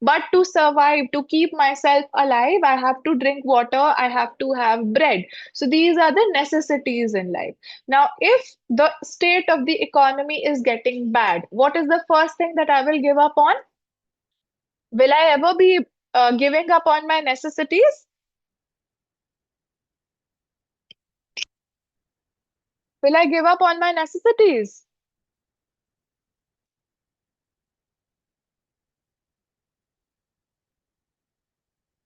But to survive, to keep myself alive, I have to drink water, I have to have bread. So these are the necessities in life. Now, if the state of the economy is getting bad, what is the first thing that I will give up on? Will I ever be giving up on my necessities? Will I give up on my necessities?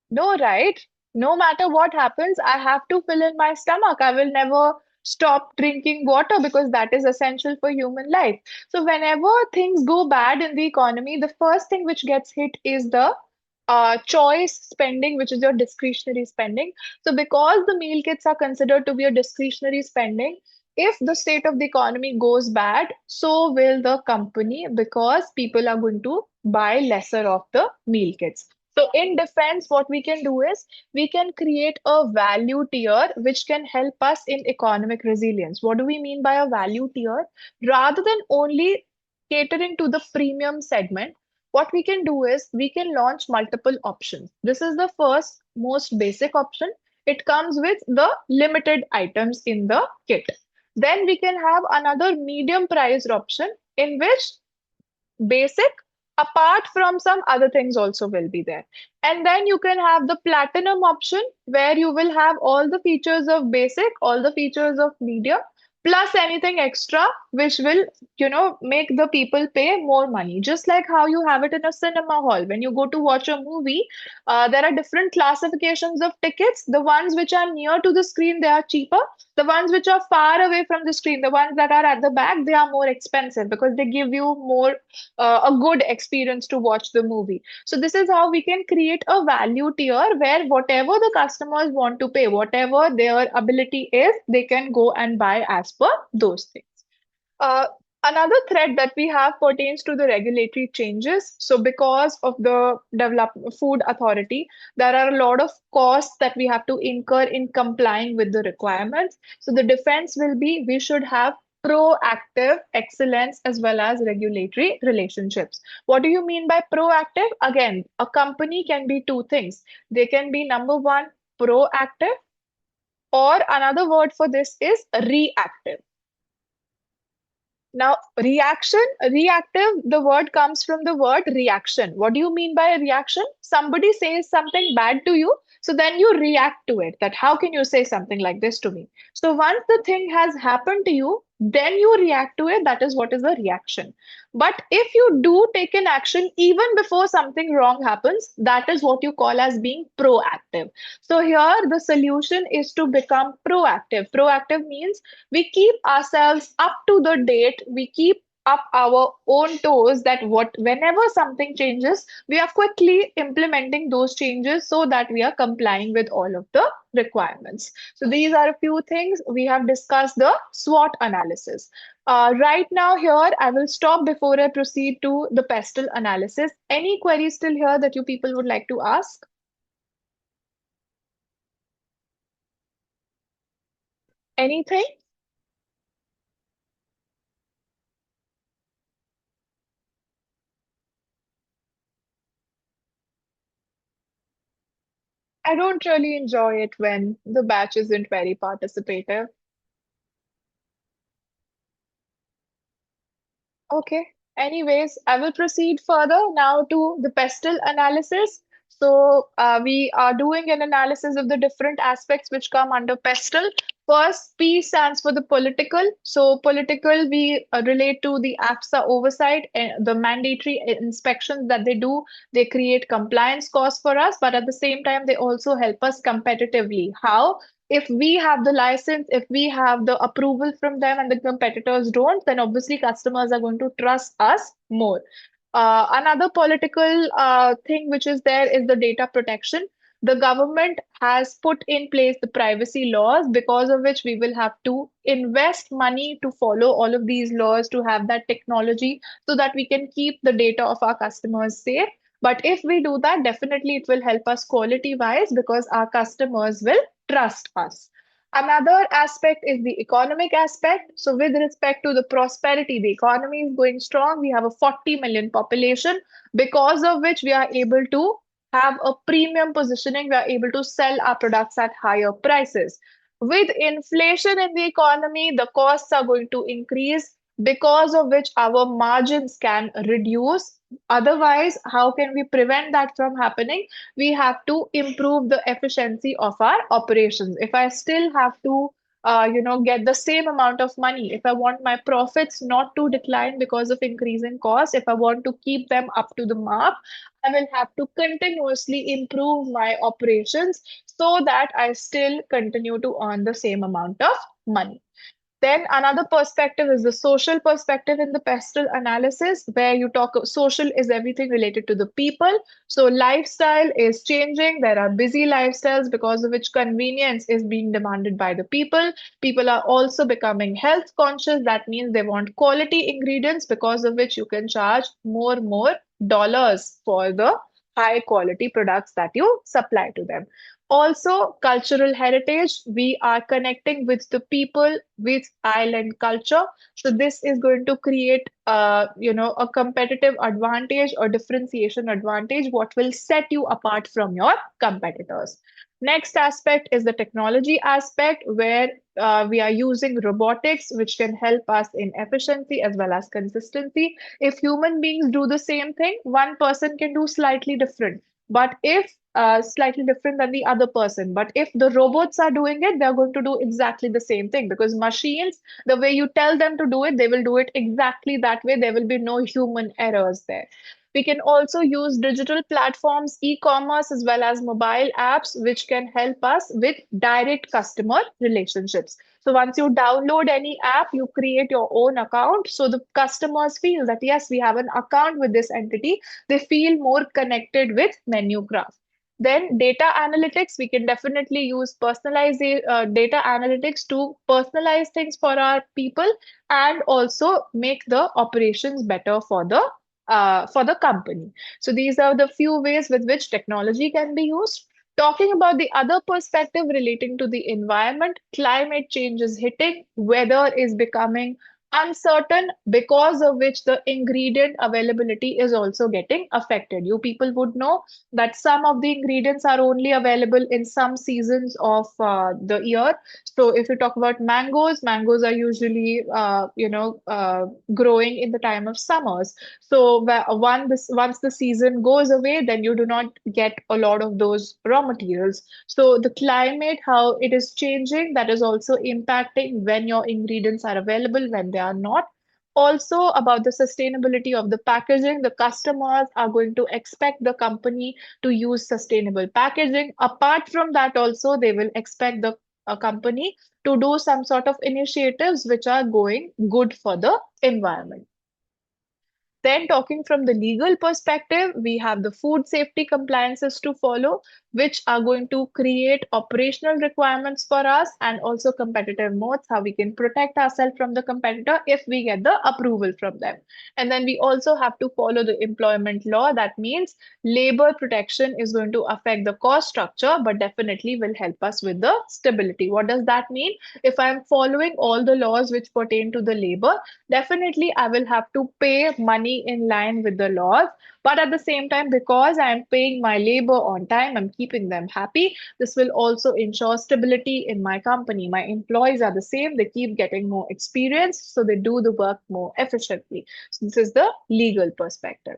No, right? No matter what happens, I have to fill in my stomach. I will never stop drinking water because that is essential for human life. So, whenever things go bad in the economy, the first thing which gets hit is the choice spending, which is your discretionary spending. So, because the meal kits are considered to be a discretionary spending, if the state of the economy goes bad, so will the company because people are going to buy lesser of the meal kits. So, in defense, what we can do is we can create a value tier which can help us in economic resilience. What do we mean by a value tier? Rather than only catering to the premium segment, what we can do is we can launch multiple options. This is the first, most basic option. It comes with the limited items in the kit. Then we can have another medium priced option in which basic apart from some other things also will be there, and then you can have the platinum option where you will have all the features of basic, all the features of medium, plus anything extra which will make the people pay more money, just like how you have it in a cinema hall. When you go to watch a movie, there are different classifications of tickets. The ones which are near to the screen, they are cheaper. The ones which are far away from the screen, the ones that are at the back, they are more expensive because they give you more a good experience to watch the movie. So this is how we can create a value tier where whatever the customers want to pay, whatever their ability is, they can go and buy as per those things. Uh, Another threat that we have pertains to the regulatory changes. So, because of the develop food authority, there are a lot of costs that we have to incur in complying with the requirements. So, the defense will be we should have proactive excellence as well as regulatory relationships. What do you mean by proactive? Again, a company can be two things. They can be number one, proactive, or another word for this is reactive. Now, reactive, the word comes from the word reaction. What do you mean by a reaction? Somebody says something bad to you, so then you react to it. That how can you say something like this to me? So once the thing has happened to you, then you react to it. That is what is a reaction. But if you do take an action even before something wrong happens, that is what you call as being proactive. So here the solution is to become proactive. Proactive means we keep ourselves up to the date, we keep up our own toes that what whenever something changes, we are quickly implementing those changes so that we are complying with all of the requirements. So these are a few things. We have discussed the SWOT analysis. Right now here I will stop before I proceed to the pestle analysis. Any queries still here that you people would like to ask? Anything? I don't really enjoy it when the batch isn't very participative. Okay. Anyways, I will proceed further now to the pestle analysis. We are doing an analysis of the different aspects which come under PESTEL. First, P stands for the political. So, political, we relate to the AFSA oversight and the mandatory inspections that they do. They create compliance costs for us, but at the same time, they also help us competitively. How? If we have the license, if we have the approval from them and the competitors don't, then obviously customers are going to trust us more. Another political thing which is there is the data protection. The government has put in place the privacy laws because of which we will have to invest money to follow all of these laws to have that technology so that we can keep the data of our customers safe. But if we do that, definitely it will help us quality wise because our customers will trust us. Another aspect is the economic aspect. So, with respect to the prosperity, the economy is going strong. We have a 40 million population, because of which we are able to have a premium positioning. We are able to sell our products at higher prices. With inflation in the economy, the costs are going to increase, because of which our margins can reduce. Otherwise, how can we prevent that from happening? We have to improve the efficiency of our operations. If I still have to get the same amount of money, if I want my profits not to decline because of increasing costs, if I want to keep them up to the mark, I will have to continuously improve my operations so that I still continue to earn the same amount of money. Then another perspective is the social perspective in the pestle analysis, where you talk social is everything related to the people. So lifestyle is changing. There are busy lifestyles because of which convenience is being demanded by the people. People are also becoming health conscious. That means they want quality ingredients because of which you can charge more dollars for the high quality products that you supply to them. Also, cultural heritage, we are connecting with the people with island culture. So this is going to create, a competitive advantage or differentiation advantage, what will set you apart from your competitors. Next aspect is the technology aspect, where we are using robotics, which can help us in efficiency as well as consistency. If human beings do the same thing, one person can do slightly different. But if slightly different than the other person. But if the robots are doing it, they're going to do exactly the same thing because machines, the way you tell them to do it, they will do it exactly that way. There will be no human errors there. We can also use digital platforms, e-commerce, as well as mobile apps, which can help us with direct customer relationships. So once you download any app, you create your own account. So the customers feel that, yes, we have an account with this entity. They feel more connected with menu craft. Then data analytics, we can definitely use personalized data analytics to personalize things for our people and also make the operations better for the company. So these are the few ways with which technology can be used. Talking about the other perspective relating to the environment, climate change is hitting, weather is becoming uncertain, because of which the ingredient availability is also getting affected. You people would know that some of the ingredients are only available in some seasons of the year. So if you talk about mangoes, mangoes are usually growing in the time of summers. So once the season goes away, then you do not get a lot of those raw materials. So the climate, how it is changing, that is also impacting when your ingredients are available, when they are not. Also, about the sustainability of the packaging, the customers are going to expect the company to use sustainable packaging. Apart from that, also, they will expect the company to do some sort of initiatives which are going good for the environment. Then, talking from the legal perspective, we have the food safety compliances to follow, which are going to create operational requirements for us and also competitive modes, how we can protect ourselves from the competitor if we get the approval from them. And then we also have to follow the employment law. That means labor protection is going to affect the cost structure, but definitely will help us with the stability. What does that mean? If I'm following all the laws which pertain to the labor, definitely I will have to pay money in line with the laws. But at the same time, because I am paying my labor on time, I'm keeping them happy. This will also ensure stability in my company. My employees are the same, they keep getting more experience, so they do the work more efficiently. So, this is the legal perspective.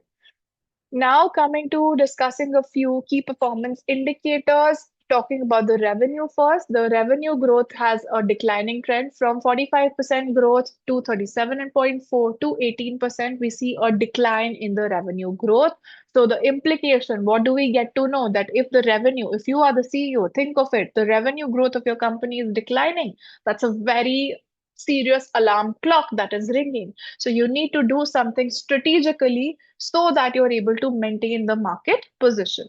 Now, coming to discussing a few key performance indicators, talking about the revenue first. The revenue growth has a declining trend from 45% growth to 37.4 to 18%. We see a decline in the revenue growth. So, the implication, what do we get to know? That if the revenue, if you are the CEO, think of it, the revenue growth of your company is declining. That's a very serious alarm clock that is ringing. So, you need to do something strategically so that you're able to maintain the market position.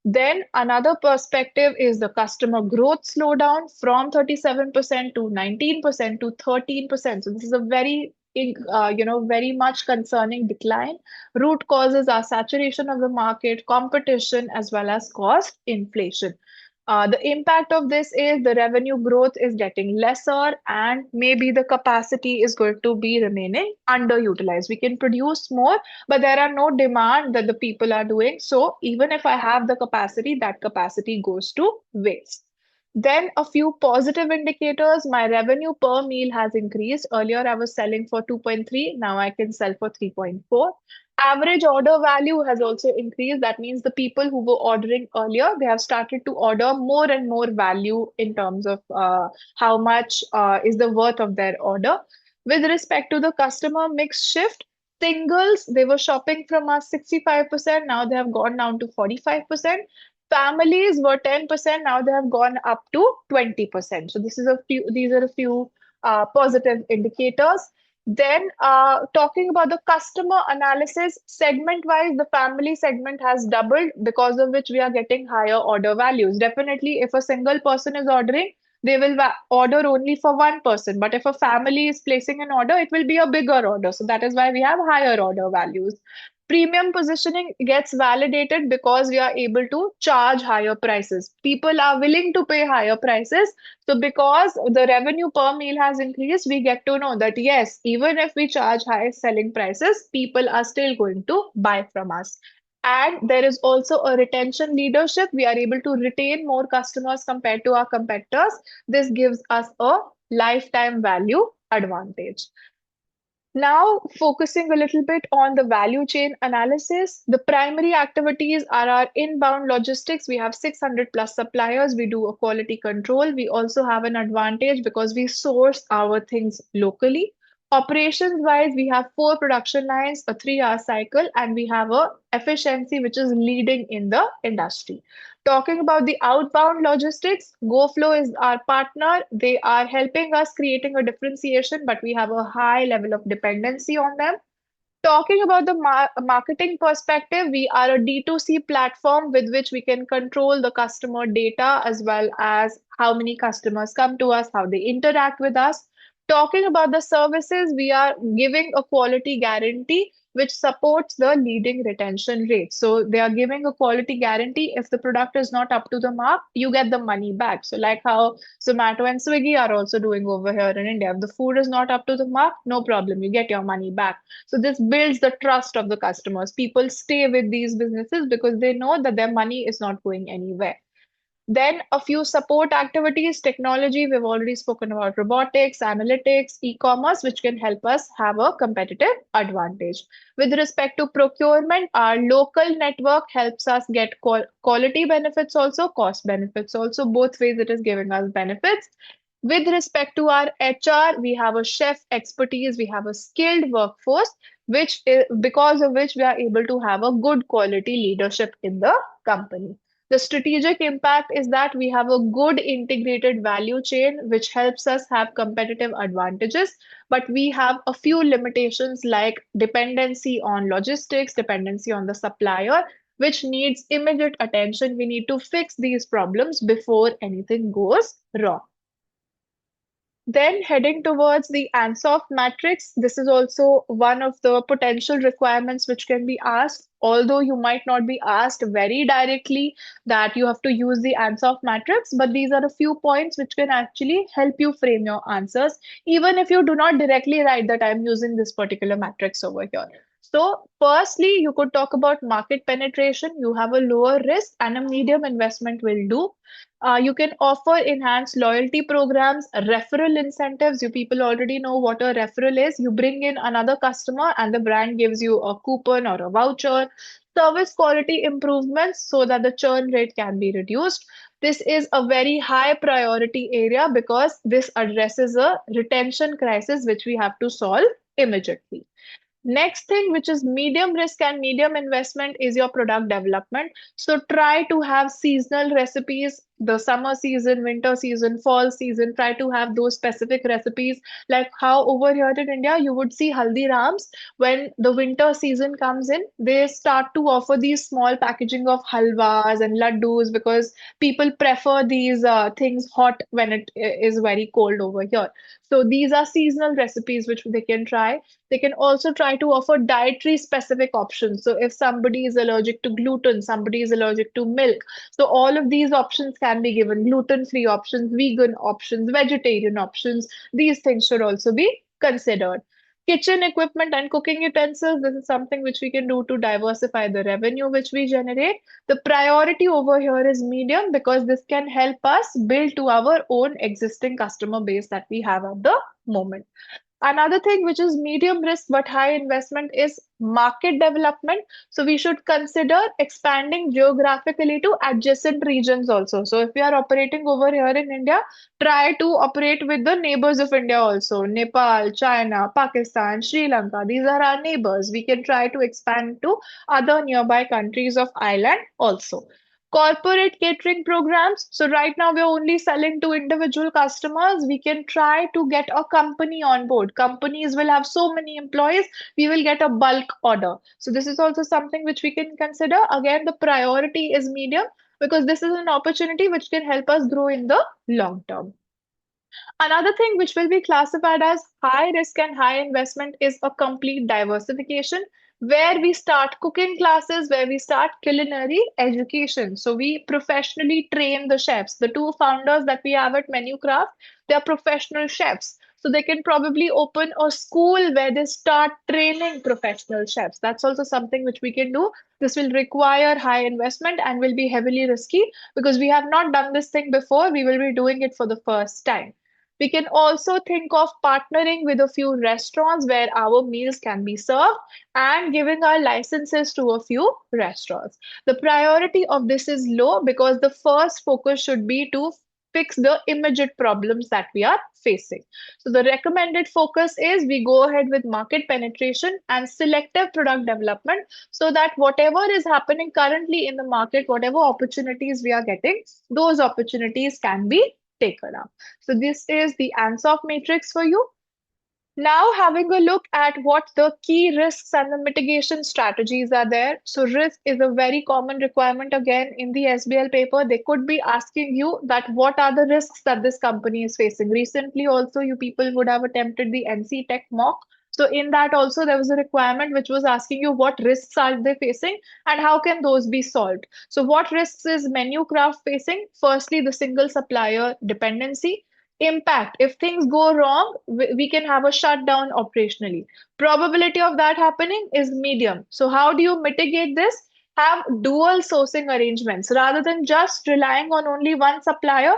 Then another perspective is the customer growth slowdown from 37% to 19% to 13%. So this is a very much concerning decline. Root causes are saturation of the market, competition, as well as cost inflation. The impact of this is the revenue growth is getting lesser, and maybe the capacity is going to be remaining underutilized. We can produce more, but there are no demand that the people are doing. So even if I have the capacity, that capacity goes to waste. Then a few positive indicators. My revenue per meal has increased. Earlier, I was selling for 2.3. Now I can sell for 3.4. Average order value has also increased. That means the people who were ordering earlier, they have started to order more and more value in terms of how much is the worth of their order. With respect to the customer mix shift, singles, they were shopping from us 65%, now they have gone down to 45%. Families were 10%, now they have gone up to 20%. So these are a few positive indicators. Then, talking about the customer analysis, segment wise, the family segment has doubled, because of which we are getting higher order values. Definitely, if a single person is ordering, they will order only for one person. But if a family is placing an order, it will be a bigger order. So that is why we have higher order values. Premium positioning gets validated because we are able to charge higher prices. People are willing to pay higher prices. So because the revenue per meal has increased, we get to know that yes, even if we charge high selling prices, people are still going to buy from us. And there is also a retention leadership. We are able to retain more customers compared to our competitors. This gives us a lifetime value advantage. Now, focusing a little bit on the value chain analysis, the primary activities are our inbound logistics. We have 600 plus suppliers. We do a quality control. We also have an advantage because we source our things locally. Operations wise, we have 4 production lines, a 3 hour cycle, and we have a efficiency which is leading in the industry. Talking about the outbound logistics, GoFlow is our partner. They are helping us creating a differentiation, but we have a high level of dependency on them. Talking about the marketing perspective, we are a D2C platform with which we can control the customer data as well as how many customers come to us, how they interact with us. Talking about the services, we are giving a quality guarantee which supports the leading retention rate. So they are giving a quality guarantee. If the product is not up to the mark, you get the money back. So like how Zomato and Swiggy are also doing over here in India. If the food is not up to the mark, no problem, you get your money back. So this builds the trust of the customers. People stay with these businesses because they know that their money is not going anywhere. Then a few support activities, technology, we've already spoken about robotics, analytics, e-commerce, which can help us have a competitive advantage. With respect to procurement, our local network helps us get quality benefits also, cost benefits also. Both ways it is giving us benefits. With respect to our HR, we have a chef expertise, we have a skilled workforce, which is because of which we are able to have a good quality leadership in the company. The strategic impact is that we have a good integrated value chain, which helps us have competitive advantages, but we have a few limitations like dependency on logistics, dependency on the supplier, which needs immediate attention. We need to fix these problems before anything goes wrong. Then heading towards the Ansoff matrix, this is also one of the potential requirements which can be asked, although you might not be asked very directly that you have to use the Ansoff matrix, but these are a few points which can actually help you frame your answers, even if you do not directly write that I'm using this particular matrix over here. So, firstly, you could talk about market penetration. You have a lower risk and a medium investment will do. You can offer enhanced loyalty programs, referral incentives. You people already know what a referral is. You bring in another customer and the brand gives you a coupon or a voucher. Service quality improvements so that the churn rate can be reduced. This is a very high priority area because this addresses a retention crisis which we have to solve immediately. Next thing, which is medium risk and medium investment, is your product development. So try to have seasonal recipes, the summer season, winter season, fall season. Try to have those specific recipes, like how over here in India, you would see Haldirams when the winter season comes in, they start to offer these small packaging of halwas and laddus because people prefer these things hot when it is very cold over here. So these are seasonal recipes which they can try. They can also try to offer dietary specific options. So if somebody is allergic to gluten, somebody is allergic to milk. So all of these options can be given, gluten-free options, vegan options, vegetarian options. These things should also be considered. Kitchen equipment and cooking utensils, this is something which we can do to diversify the revenue which we generate. The priority over here is medium because this can help us build to our own existing customer base that we have at the moment. Another thing which is medium risk but high investment is market development. So we should consider expanding geographically to adjacent regions also. So if we are operating over here in India, try to operate with the neighbors of India also. Nepal, China, Pakistan, Sri Lanka. These are our neighbors. We can try to expand to other nearby countries of island also. Corporate catering programs. So right now we're only selling to individual customers. We can try to get a company on board. Companies will have so many employees, we will get a bulk order. So this is also something which we can consider. Again, the priority is medium because this is an opportunity which can help us grow in the long term. Another thing which will be classified as high risk and high investment is a complete diversification where we start cooking classes, where we start culinary education. So we professionally train the chefs. The two founders that we have at Menucraft, they are professional chefs. So they can probably open a school where they start training professional chefs. That's also something which we can do. This will require high investment and will be heavily risky because we have not done this thing before. We will be doing it for the first time. We can also think of partnering with a few restaurants where our meals can be served and giving our licenses to a few restaurants. The priority of this is low because the first focus should be to fix the immediate problems that we are facing. So the recommended focus is we go ahead with market penetration and selective product development so that whatever is happening currently in the market, whatever opportunities we are getting, those opportunities can be taken up. So this is the Ansoff matrix for you. Now, having a look at what the key risks and the mitigation strategies are there. So, risk is a very common requirement again in the SBL paper. They could be asking you that what are the risks that this company is facing. Recently, also, you people would have attempted the NC Tech mock. So, in that also, there was a requirement which was asking you what risks are they facing and how can those be solved. So, what risks is Menucraft facing? Firstly, the single supplier dependency. Impact. If things go wrong, we can have a shutdown operationally. Probability of that happening is medium. So how do you mitigate this? Have dual sourcing arrangements rather than just relying on only one supplier.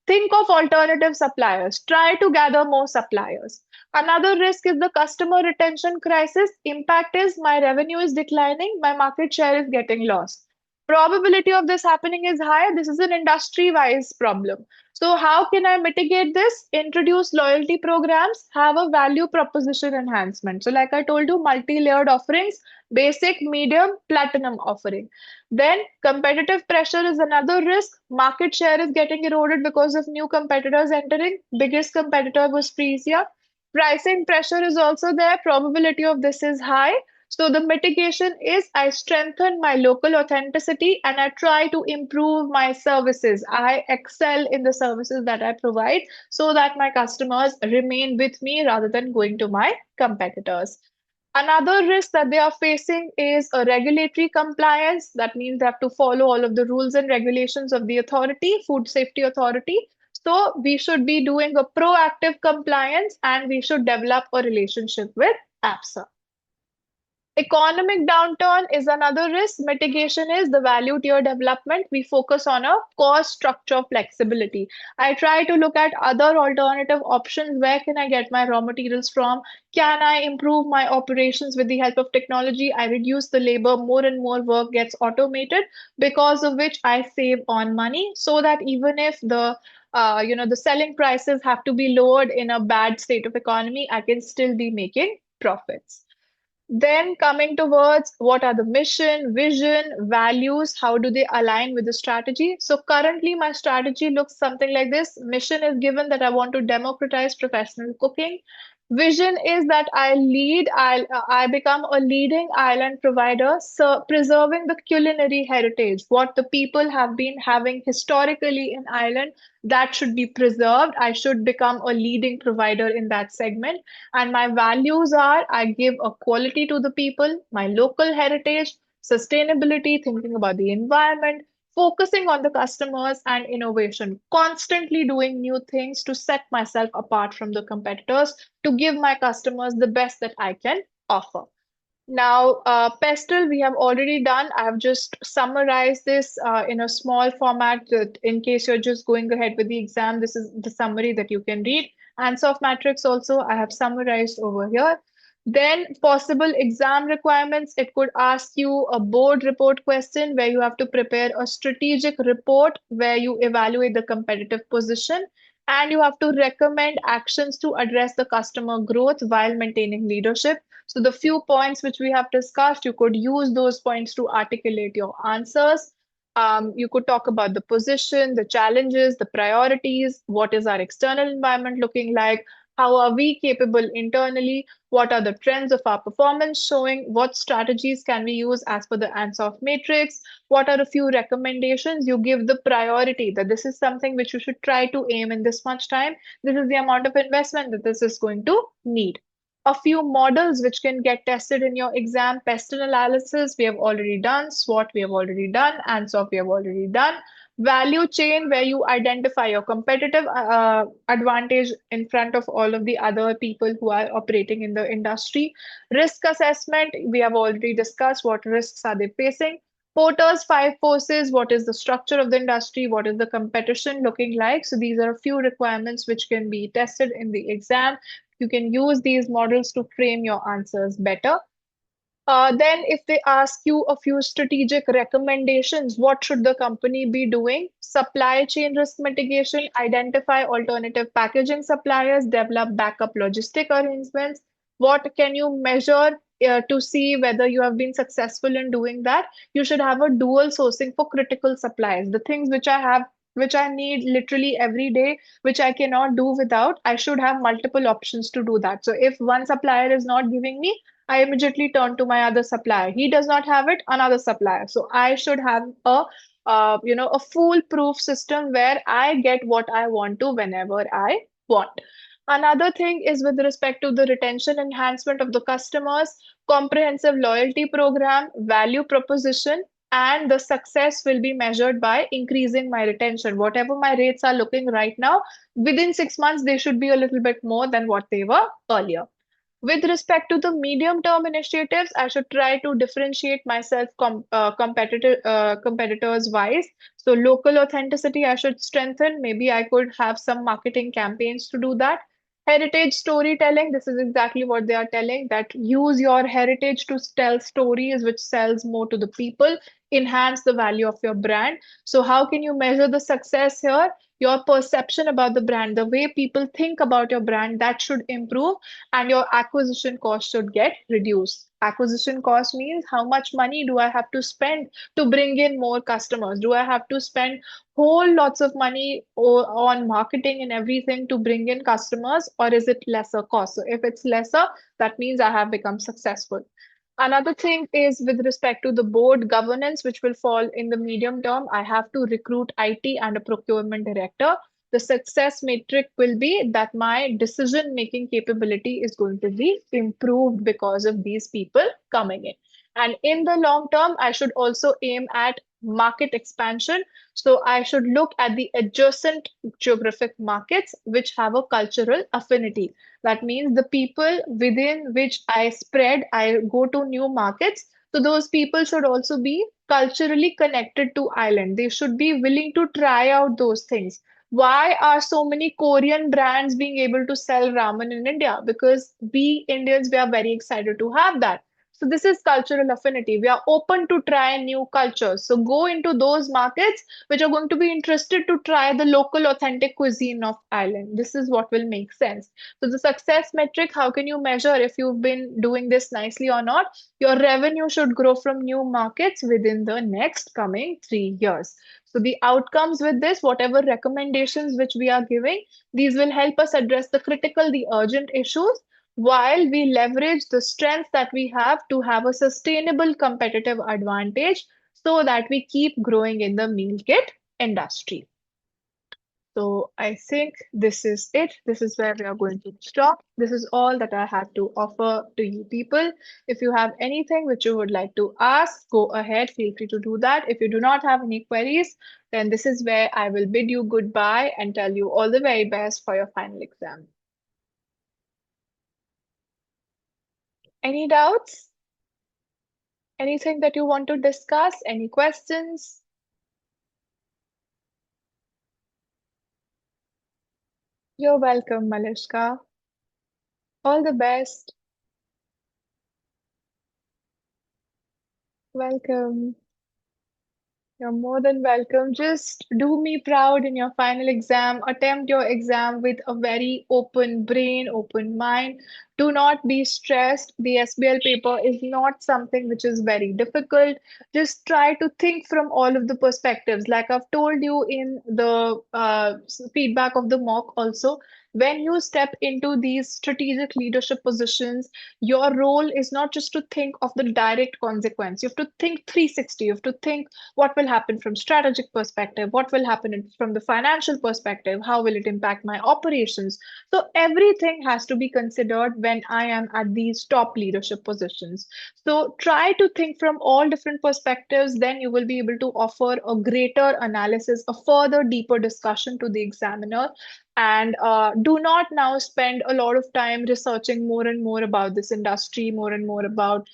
Think of alternative suppliers. Try to gather more suppliers. Another risk is the customer retention crisis. Impact is my revenue is declining, my market share is getting lost. Probability of this happening is high. This is an industry-wise problem. So how can I mitigate this? Introduce loyalty programs, have a value proposition enhancement. So like I told you, multi-layered offerings, basic, medium, platinum offering. Then competitive pressure is another risk. Market share is getting eroded because of new competitors entering. Biggest competitor was Freesia. Pricing pressure is also there. Probability of this is high. So the mitigation is I strengthen my local authenticity and I try to improve my services. I excel in the services that I provide so that my customers remain with me rather than going to my competitors. Another risk that they are facing is a regulatory compliance. That means they have to follow all of the rules and regulations of the authority, Food Safety Authority. So we should be doing a proactive compliance and we should develop a relationship with APSA. Economic downturn is another risk. Mitigation is the value tier development. We focus on a cost structure flexibility. I try to look at other alternative options. Where can I get my raw materials from? Can I improve my operations with the help of technology? I reduce the labor, more and more work gets automated, because of which I save on money, so that even if the selling prices have to be lowered in a bad state of economy, I can still be making profits. Then coming towards what are the mission, vision, values, how do they align with the strategy? So currently my strategy looks something like this. Mission is given that I want to democratize professional cooking. Vision is that I become a leading island provider, so preserving the culinary heritage, what the people have been having historically in Ireland, that should be preserved. I should become a leading provider in that segment. And my values are I give a quality to the people, my local heritage, sustainability, thinking about the environment, focusing on the customers, and innovation. Constantly doing new things to set myself apart from the competitors, to give my customers the best that I can offer. Now, PESTEL, we have already done. I have just summarized this in a small format that in case you're just going ahead with the exam, this is the summary that you can read. Ansoff matrix also, I have summarized over here. Then possible exam requirements, it could ask you a board report question where you have to prepare a strategic report where you evaluate the competitive position, and you have to recommend actions to address the customer growth while maintaining leadership. So the few points which we have discussed, you could use those points to articulate your answers. You could talk about the position, the challenges, the priorities, what is our external environment looking like, how are we capable internally, what are the trends of our performance showing, what strategies can we use as per the Ansoff matrix, what are a few recommendations, you give the priority that this is something which you should try to aim in this much time, this is the amount of investment that this is going to need. A few models which can get tested in your exam. Pestle analysis, we have already done. SWOT, we have already done. Ansoff, we have already done. Value chain, where you identify your competitive advantage in front of all of the other people who are operating in the industry. Risk assessment, we have already discussed what risks are they facing. Porter's five forces, what is the structure of the industry, what is the competition looking like. So these are a few requirements which can be tested in the exam. You can use these models to frame your answers better. Then, if they ask you a few strategic recommendations, what should the company be doing? Supply chain risk mitigation, identify alternative packaging suppliers, develop backup logistic arrangements. What can you measure to see whether you have been successful in doing that? You should have a dual sourcing for critical supplies. The things which I have, which I need literally every day, which I cannot do without, I should have multiple options to do that. So if one supplier is not giving me, I immediately turn to my other supplier. He does not have it, another supplier. So I should have a foolproof system where I get what I want to whenever I want. Another thing is with respect to the retention enhancement of the customers, comprehensive loyalty program, value proposition, and the success will be measured by increasing my retention. Whatever my rates are looking right now, within 6 months, they should be a little bit more than what they were earlier. With respect to the medium term initiatives, I should try to differentiate myself competitors wise. So local authenticity, I should strengthen. Maybe I could have some marketing campaigns to do that. Heritage storytelling, this is exactly what they are telling, that use your heritage to tell stories which sells more to the people, enhance the value of your brand. So how can you measure the success here? Your perception about the brand, the way people think about your brand, that should improve, and your acquisition cost should get reduced. Acquisition cost means how much money do I have to spend to bring in more customers? Do I have to spend whole lots of money on marketing and everything to bring in customers, or is it lesser cost? So if it's lesser, that means I have become successful. Another thing is with respect to the board governance, which will fall in the medium term. I have to recruit IT and a procurement director. The success metric will be that my decision making capability is going to be improved because of these people coming in. And in the long term, I should also aim at market expansion. So I should look at the adjacent geographic markets which have a cultural affinity. That means the people within which I spread, I go to new markets. So those people should also be culturally connected to island. They should be willing to try out those things. Why are so many Korean brands being able to sell ramen in India? Because we Indians, we are very excited to have that. So this is cultural affinity. We are open to try new cultures. So go into those markets which are going to be interested to try the local authentic cuisine of Ireland. This is what will make sense. So the success metric, how can you measure if you've been doing this nicely or not? Your revenue should grow from new markets within the next coming 3 years. So the outcomes with this, whatever recommendations which we are giving, these will help us address the critical, the urgent issues while we leverage the strengths that we have to have a sustainable competitive advantage so that we keep growing in the meal kit industry. So I think this is it. This is where we are going to stop. This is all that I have to offer to you people. If you have anything which you would like to ask, go ahead. Feel free to do that. If you do not have any queries, then this is where I will bid you goodbye and tell you all the very best for your final exam. Any doubts? Anything that you want to discuss? Any questions? You're welcome, Malishka. All the best. Welcome. You're more than welcome. Just do me proud in your final exam. Attempt your exam with a very open brain, open mind. Do not be stressed. The SBL paper is not something which is very difficult. Just try to think from all of the perspectives. Like I've told you in the feedback of the mock also, when you step into these strategic leadership positions, your role is not just to think of the direct consequence. You have to think 360. You have to think what will happen from strategic perspective, what will happen from the financial perspective, how will it impact my operations. So everything has to be considered when I am at these top leadership positions. So try to think from all different perspectives, then you will be able to offer a greater analysis, a further deeper discussion to the examiner. And do not now spend a lot of time researching more and more about this industry, more and more about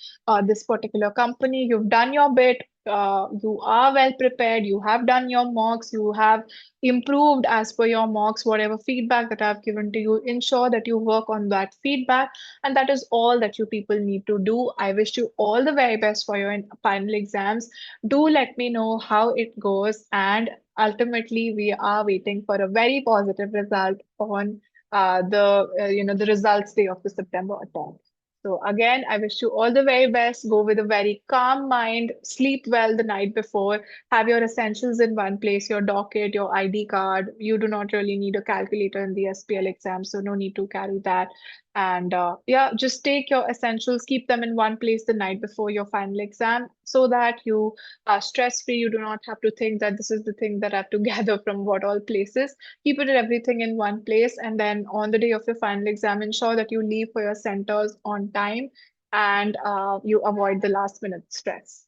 this particular company. You've done your bit. You are well prepared. You have done your mocks. You have improved as per your mocks. Whatever feedback that I've given to you, ensure that you work on that feedback. And that is all that you people need to do. I wish you all the very best for your final exams. Do let me know how it goes. And ultimately, we are waiting for a very positive result on the results day of the September attempt. So again, I wish you all the very best. Go with a very calm mind, sleep well the night before, have your essentials in one place, your docket, your ID card. You do not really need a calculator in the SPL exam, so no need to carry that. And yeah, just take your essentials, keep them in one place the night before your final exam so that you are stress free. You do not have to think that this is the thing that I have to gather from what all places. Keep it everything in one place, and then on the day of your final exam, ensure that you leave for your centers on time and you avoid the last minute stress.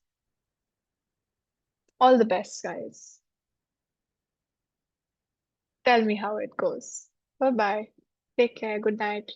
All the best, guys. Tell me how it goes. Bye bye. Take care. Good night.